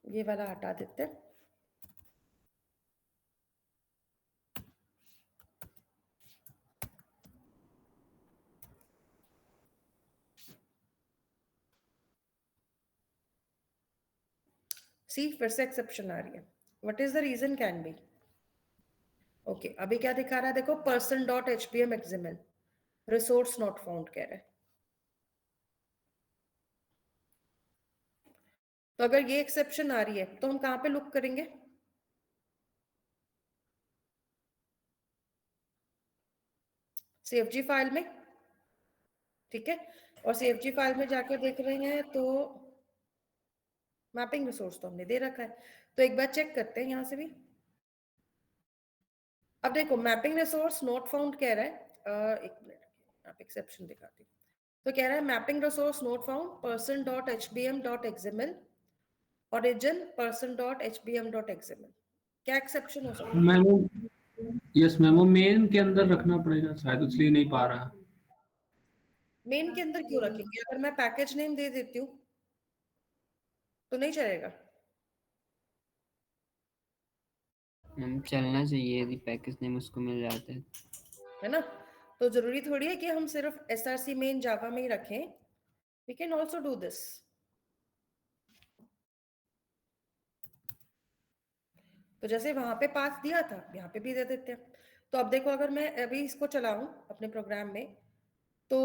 ये वाला हटा देते हैं। सी फिर से एक्सेप्शन आ रही है, what is the reason can be. Okay, अभी क्या दिखा रहा है देखो, person.hpm XML resource not found कह रहा है। तो अगर ये एक्सेप्शन आ रही है तो हम कहाँ पे लुक करेंगे? CFG फाइल में, ठीक है। और CFG फाइल में जाकर देख रहे हैं तो मैपिंग रिसोर्स तो हमने दे रखा है, तो एक बार चेक करते हैं यहां से भी। अब देखो मैपिंग रिसोर्स नॉट फाउंड कह रहा है, एक मिनट आप एक्सेप्शन दिखाती हूँ। तो कह रहा है mapping resource not found person.hbm.xml origin person.hbm.xml। क्या एक्सेप्शन हो सकता है? मैम यस मैम, वो मेन के अंदर रखना पड़ेगा शायद, इसलिए नहीं पा रहा। मेन के अंदर क्यों रखेंगे? अगर मैं पैकेज नेम दे देती हूँ तो नहीं चलेगा? मैम चलना चाहिए यदि पैकेज नेम उसको मिल जाता है ना? तो जरूरी थोड़ी है कि हम सिर्फ src मेन जावा में ही रखें, we can also do this. तो जैसे वहां पे पाथ दिया था यहाँ पे भी दे देते हैं। तो अब देखो अगर मैं अभी इसको चलाऊं अपने प्रोग्राम में तो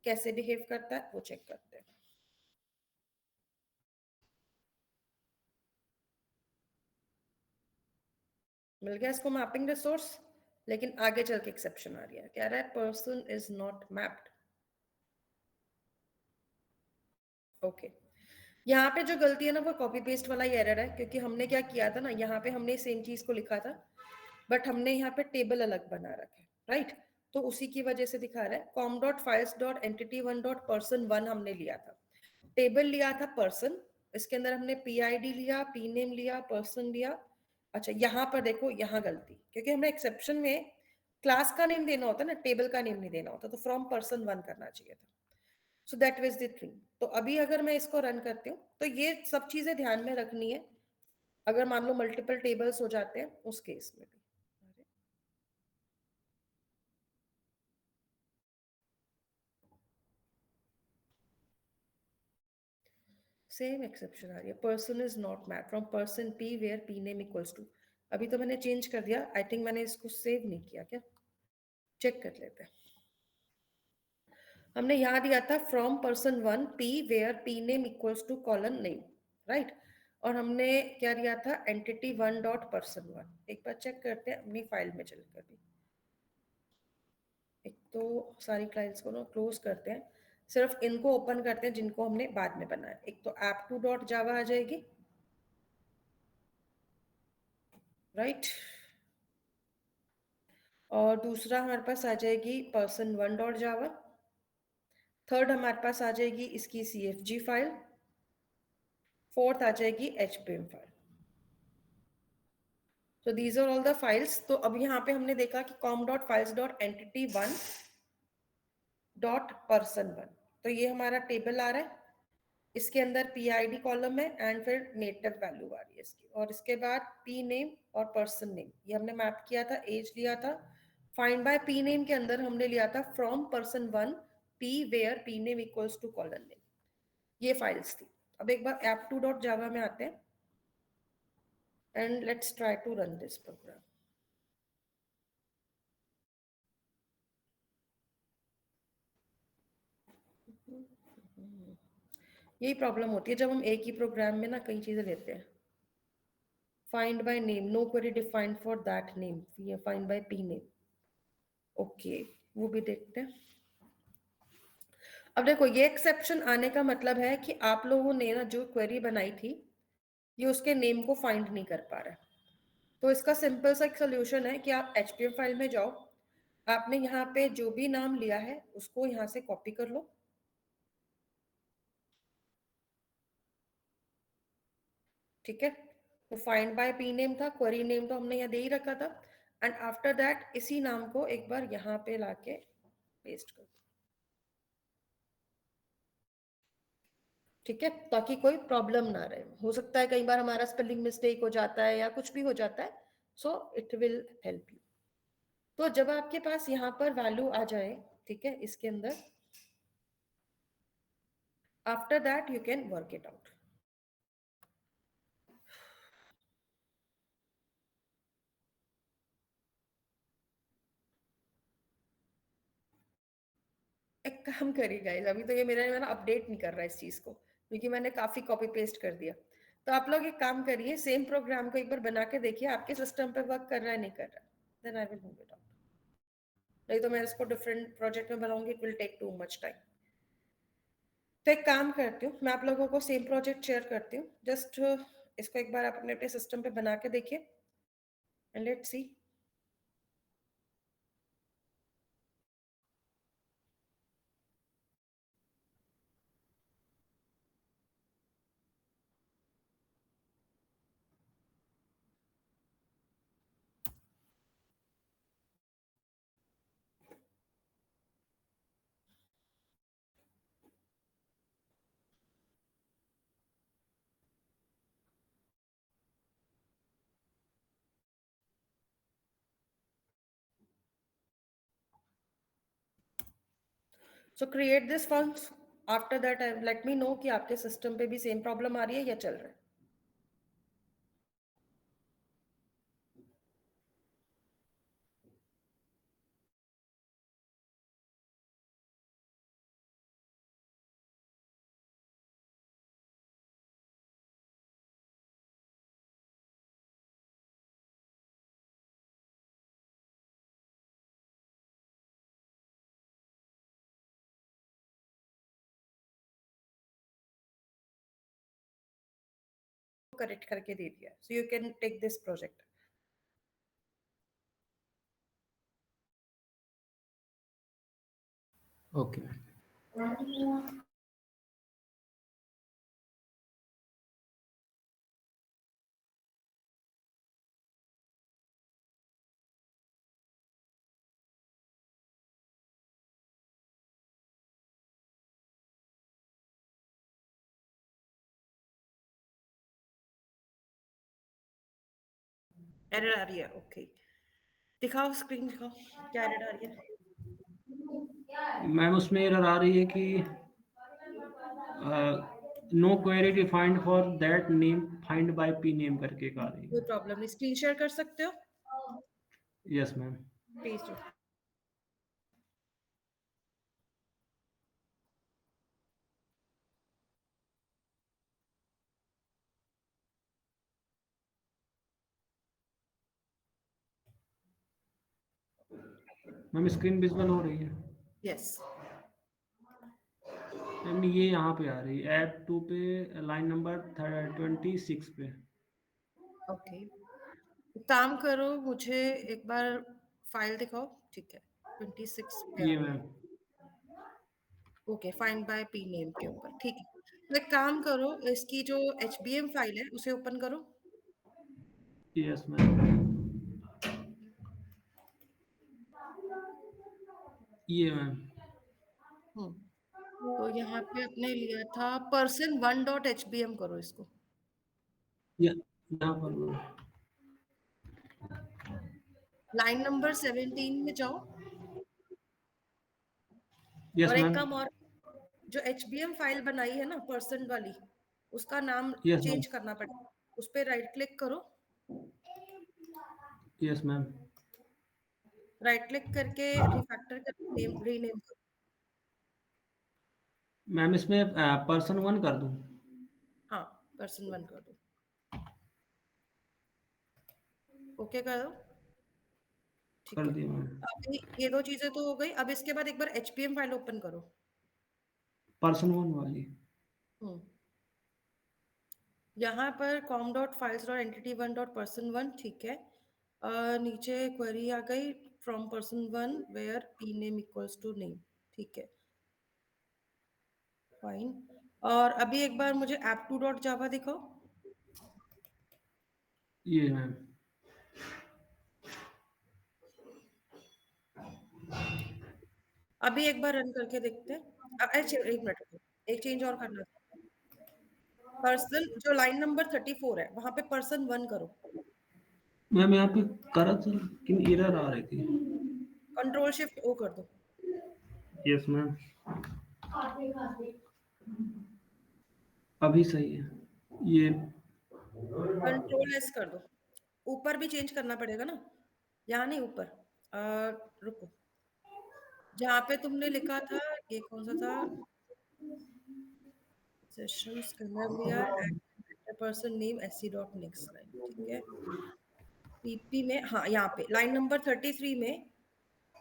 कैसे बिहेव करता है वो चेक करते हैं। मिल गया इसको मैपिंग रिसोर्स, लेकिन आगे चल के एक्सेप्शन आ रही है, कह रहा है person is not mapped. Okay, यहाँ पे जो गलती है ना वो कॉपी पेस्ट वाला ही एरर है, क्योंकि हमने क्या किया था ना, यहाँ पे हमने सेम चीज को लिखा था बट हमने यहाँ पे टेबल अलग बना रखा है, राइट? तो उसी की वजह से दिखा रहा है com.files.entity1.person1 हमने लिया था, टेबल लिया था पर्सन, इसके अंदर हमने PID लिया, P नेम लिया, पर्सन लिया। अच्छा यहाँ पर देखो, यहाँ गलती, क्योंकि हमें एक्सेप्शन में क्लास का नेम देना होता है ना, टेबल का नेम नहीं देना होता, तो फ्रॉम person1 करना चाहिए था। So that was the thing. तो अभी अगर मैं इसको रन करती हूँ तो ये सब चीजें ध्यान में रखनी है, अगर मान लो मल्टीपल टेबल्स हो जाते हैं उस केस में भी। सेम एक्सेप्शन आ रही है, person is not match from person P where P name equals to. अभी तो मैंने चेंज कर दिया, आई थिंक मैंने इसको सेव नहीं किया क्या, चेक कर लेते हैं। हमने यहाँ दिया था from person1 P where P name equals to colon name, right? और हमने क्या दिया था, entity1.person1। एक बार चेक करते हैं अपनी फाइल में चलकर भी। एक तो सारी फाइल्स को ना क्लोज करते हैं, सिर्फ इनको ओपन करते हैं जिनको हमने बाद में बनाया। एक तो app2.java आ जाएगी, राइट? और दूसरा हमारे पास आ जाएगी person1.java। थर्ड हमारे पास आ जाएगी इसकी CFG फाइल। फोर्थ आ जाएगी HBM फाइल। तो these are all the files. तो अब यहाँ पे हमने देखा कि com.files.entity1.person1, तो ये हमारा टेबल आ रहा है, इसके अंदर PID कॉलम है एंड फिर नेटिव वैल्यू आ रही है इसकी, और इसके बाद P नेम और पर्सन नेम ये हमने मैप किया था, एज लिया था। फाइंड बाय P नेम के अंदर हमने लिया था from person1 P where P name equals to colon name. ये फाइल्स थी। अब एक बार app2.java में आते हैं and let's try to run this program। यही प्रॉब्लम होती है जब हम एक ही प्रोग्राम में ना कई चीजें लेते हैं। Find by name, no query defined for that name, find by P name. Okay, वो भी देखते हैं। अब देखो ये एक्सेप्शन आने का मतलब है कि आप लोगों ने ना जो क्वेरी बनाई थी ये उसके नेम को फाइंड नहीं कर पा रहा है। तो इसका सिंपल सा एक सोल्यूशन है कि आप HBM फाइल में जाओ, आपने यहाँ पे जो भी नाम लिया है उसको यहाँ से कॉपी कर लो, ठीक है? तो फाइंड बाय P नेम था, क्वेरी नेम तो हमने यहाँ दे ही रखा था, एंड आफ्टर दैट इसी नाम को एक बार यहाँ पे लाके पेस्ट कर दो, ठीक है? ताकि कोई प्रॉब्लम ना रहे। हो सकता है कई बार हमारा स्पेलिंग मिस्टेक हो जाता है या कुछ भी हो जाता है, so it will help you. तो जब आपके पास यहाँ पर वैल्यू आ जाए, ठीक है, इसके अंदर, after that you can work it out. एक काम करिए गाइस, अभी तो ये मेरा अपडेट नहीं कर रहा है इस चीज को, क्योंकि मैंने काफी कॉपी पेस्ट कर दिया। तो आप लोग एक काम करिए, सेम प्रोग्राम को एक बार बना के देखिए आपके सिस्टम पे वर्क कर रहा है नहीं कर रहा, then I will move it out. नहीं तो मैं इसको डिफरेंट प्रोजेक्ट में बनाऊंगी, it will take too much time. तो एक काम करती हूँ, मैं आप लोगों को सेम प्रोजेक्ट शेयर करती हूँ, जस्ट इसको एक बार आप अपने अपने सिस्टम पे बना के देखिए and let's see. So create this फंक्स, after that let me know कि आपके सिस्टम पे भी सेम प्रॉब्लम आ रही है या चल रहा है। करेक्ट करके दे दिया, so you can take this project. Okay. Error आ रही है, ओके दिखाओ स्क्रीन दिखाओ, क्या एरर आ रही है? मैम उसमें एरर आ रही है कि no query defined for that name find by P name करके एक आ रही कोई है। प्रॉब्लम नहीं, स्क्रीन शेयर कर सकते हो, yes ma'am. Please do. Ma'am screen visual हो रही है? यस मैम ये यहाँ पे आ रही है, ऐड टू पे लाइन नंबर 26 पे। ओके, काम करो, मुझे एक बार फाइल दिखाओ, ठीक है 26 पे आ ये रही मैम। है, okay find by P name के ऊपर, ठीक है। तो एक काम करो, इसकी जो HBM फाइल है उसे ओपन करो। Yes ma'am. ये मैम। तो यहाँ पे अपने लिया था person1.hbm, करो इसको। यहाँ पर लाइन नंबर 17 में जाओ, यस और एक मैम। काम और, जो HBM फाइल बनाई है ना पर्सन वाली, उसका नाम यस मैम। चेंज करना पड़ेगा, उस पर राइट क्लिक करो, यस मैम। राइट क्लिक करके रिफैक्टर करके नेम रीनेम करो। मैम इसमें पर्सन 1 कर दूं? हाँ person1 कर दो, ओके कर दो, ठीक कर है। दिया मैम। अभी ये दो चीजें तो हो गई, अब इसके बाद एक बार HBM फाइल ओपन करो। पर्सन 1 वाली। हम्म यहाँ पर com.files.entity1.person1, ठीक है। नीचे क्वेरी आ गई from person1 where p name equals to name, ठीक है फाइन। और अभी एक बार मुझे app2.java दिखाओ। ये मैम। अभी एक बार रन करके देखते हैं। अच्छा एक मिनट रुको, एक चेंज और करना था। पर्सन जो लाइन नंबर 34 है वहां पे person1 करो, मैम यहाँ पे करा था लेकिन एरर आ रही थी। Ctrl+Shift+O कर दो। Yes ma'am. अभी सही है ये। Ctrl+S कर दो, ऊपर भी चेंज करना पड़ेगा ना, यहाँ नहीं ऊपर। रुको, जहाँ पे तुमने लिखा था, ये कौन सा था, सेशंस कलर लिया, person name SC dot next line, ठीक है। पीपी में, हाँ यहाँ पे लाइन नंबर 33 में यस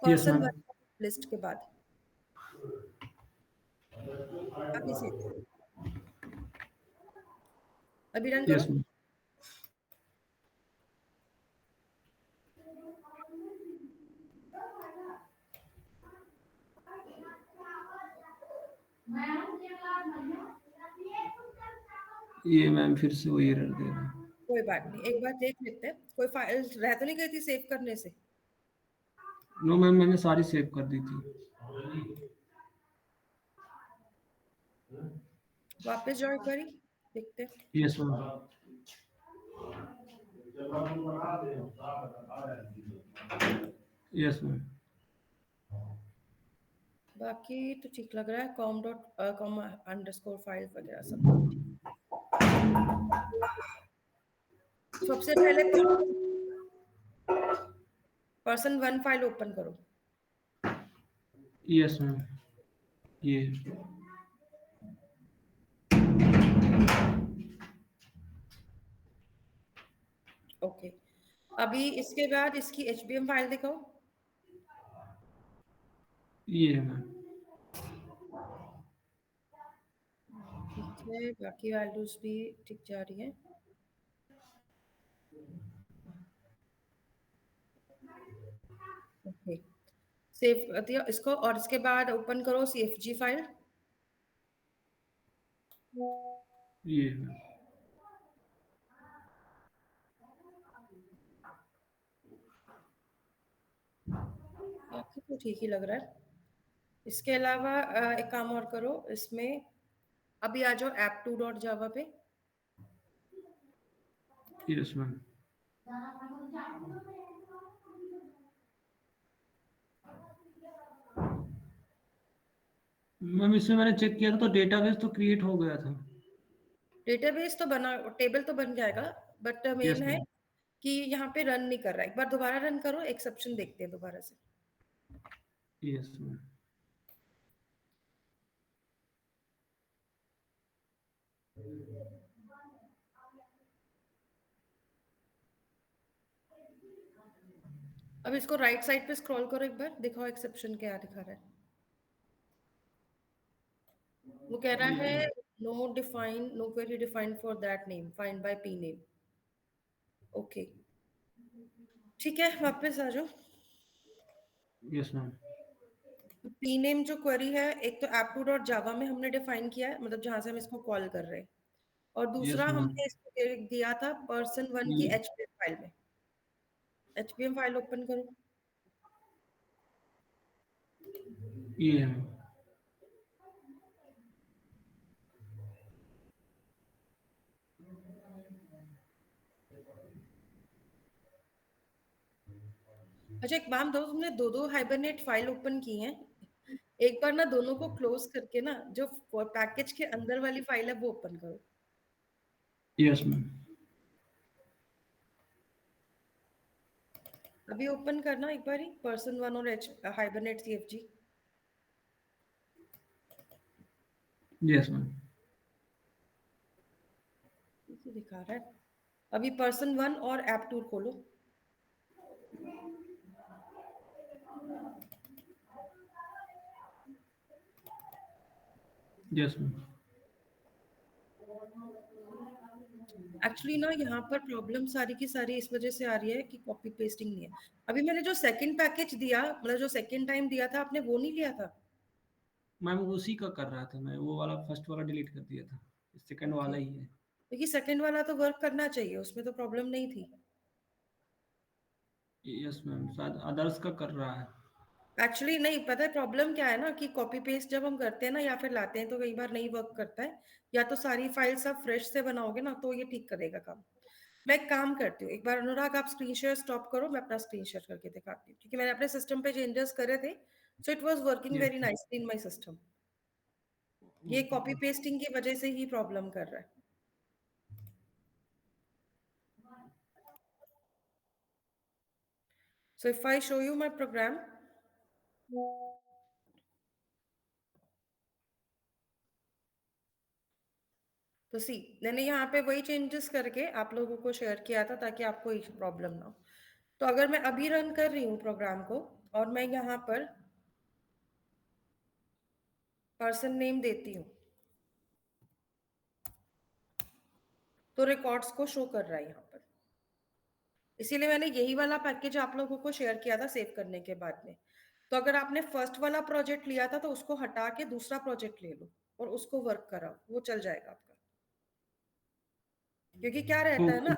पर्सन मैम। लिस्ट के बाद अभी से अभी रन यस करो। मैम। ये मैम फिर से वही एरर दे रहा है। कोई बात नहीं, एक बार देख लेते हैं। कोई फाइल रह तो नहीं गई थी सेव करने से? नो मैम, मैंने सारी सेव कर दी थी। वापस ज्वाइन करी, देखते हैं। Yes ma'am. Yes ma'am. बाकी तो ठीक लग रहा है, कॉम अंडरस्कोर फाइल वगैरह सब। सबसे पहले पर्सन 1 फाइल ओपन करो। Yes ma'am. ये ओके, अभी इसके बाद इसकी एचबीएम फाइल दिखाओ। ये है मैम। ठीक है, बाकी वैल्यूज भी ठीक जा रही है। ओके, सेव कर दिया इसको, और इसके बाद ओपन करो सीएफजी फाइल। ये है मैम। बाकी तो ठीक ही लग रहा है। इसके अलावा एक काम और करो इसमें, अभी आ जाओ app2.java पे। Yes ma'am. मैम इसमें मैंने चेक किया था तो डेटाबेस तो क्रिएट हो गया था। डेटाबेस तो बना, टेबल तो बन जाएगा, बट यस मेन है मैम। कि यहाँ पे रन नहीं कर रहा है। एक बार दोबारा रन करो, एक्सेप्शन देखते हैं दोबारा से। Yes ma'am. अब इसको राइट साइड पे स्क्रॉल करो, एक बार दिखाओ एक्सेप्शन क्या दिखा रहा है। वो कह रहा है no query defined for that name, find by P name. Okay, ठीक है, वापस आ जाओ। Yes ma'am. पी नेम जो क्वेरी है, एक तो app2.java में हमने डिफाइन किया है, मतलब जहां से हम इसको कॉल कर रहे हैं, और यस दूसरा मैम। हमने इसको दिया था पर्सन 1 की एचपीएम फाइल में। एचपीएम फाइल ओपन करो। ये है मैम। अच्छा, एक काम दो, तुमने दो दो हाइबरनेट फाइल ओपन की हैं, एक बार ना दोनों को क्लोज करके ना जो पैकेज के अंदर वाली फाइल है वो ओपन करो। Yes ma'am. अभी ओपन करना एक बार ही पर्सन 1 और हाइबरनेट सीएफजी। Yes ma'am. दिखा रहा है। अभी पर्सन 1 और app2 खोलो। Yes ma'am. एक्चुअली ना यहाँ पर प्रॉब्लम सारी की सारी इस वजह से आ रही है कि कॉपी पेस्टिंग नहीं है। अभी मैंने जो सेकंड पैकेज दिया, मतलब जो सेकंड टाइम दिया था, आपने वो नहीं लिया था? मैम उसी का कर रहा था मैं, वो वाला फर्स्ट वाला डिलीट कर दिया था, सेकंड वाला ही है। क्योंकि सेकंड वाला तो वर्क करना चाहिए, उसमें तो प्रॉब्लम नहीं थी। यस मैम, शायद अदर्स का कर रहा है। एक्चुअली नहीं, पता है प्रॉब्लम क्या है ना, कि कॉपी पेस्ट जब हम करते हैं ना या फिर लाते हैं तो कई बार नहीं वर्क करता है। या तो सारी फाइल्स आप फ्रेश से बनाओगे ना तो ये ठीक करेगा काम। मैं एक काम करती हूँ, एक बार अनुराग आप स्क्रीन शेयर स्टॉप करो, मैं अपना स्क्रीन शेयर करके दिखाती हूँ, क्योंकि मैंने अपने सिस्टम पे चेंजेस करे थे, so it was working yes very nicely in my system. ये कॉपी पेस्टिंग की वजह से ही प्रॉब्लम कर रहा है। So if I show you my program, तो सी मैंने यहाँ पे वही चेंजेस करके आप लोगों को शेयर किया था ताकि आपको प्रॉब्लम ना हो। तो अगर मैं अभी रन कर रही हूँ प्रोग्राम को और मैं यहाँ पर पर्सन नेम देती हूँ तो रिकॉर्ड्स को शो कर रहा है यहाँ पर। इसीलिए मैंने यही वाला पैकेज आप लोगों को शेयर किया था सेव करने के बाद में। तो अगर आपने फर्स्ट वाला प्रोजेक्ट लिया था तो उसको हटा के दूसरा प्रोजेक्ट ले लो और उसको वर्क कराओ, वो चल जाएगा आपका। क्योंकि क्या रहता है ना,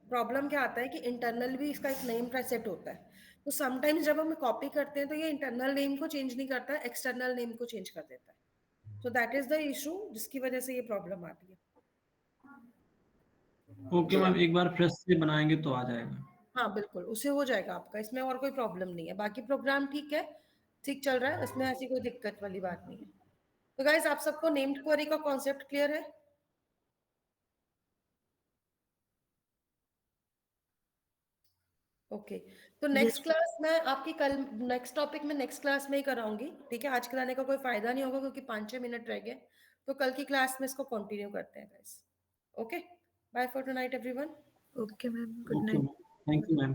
प्रॉब्लम क्या आता है कि इंटरनल भी इसका एक नेम सेट होता है। तो समटाइम्स जब हम कॉपी करते हैं तो ये इंटरनल नेम को चेंज नहीं करता है, एक्सटर्नल नेम को चेंज कर देता है। So that is the issue जिसकी वजह से ये प्रॉब्लम आती है। ओके मैम, एक बार फ्रेश से बनाएंगे तो आ जाएगा। हाँ बिल्कुल, उससे हो जाएगा आपका, इसमें और कोई प्रॉब्लम नहीं है। बाकी प्रोग्राम ठीक है, ठीक चल रहा है, इसमें ऐसी कोई दिक्कत वाली बात नहीं है। तो गाइस आप सबको नेम्ड क्वेरी का कॉन्सेप्ट क्लियर है? ओके तो नेक्स्ट क्लास मैं आपकी कल नेक्स्ट टॉपिक में नेक्स्ट क्लास में ही कराऊंगी, ठीक है? आज कराने का कोई फायदा नहीं होगा क्योंकि 5-6 मिनट रह गए। तो कल की क्लास में इसको कंटिन्यू करते हैं guys. Okay, bye for tonight everyone. Okay ma'am, good okay night. Ma'am, thank you ma'am.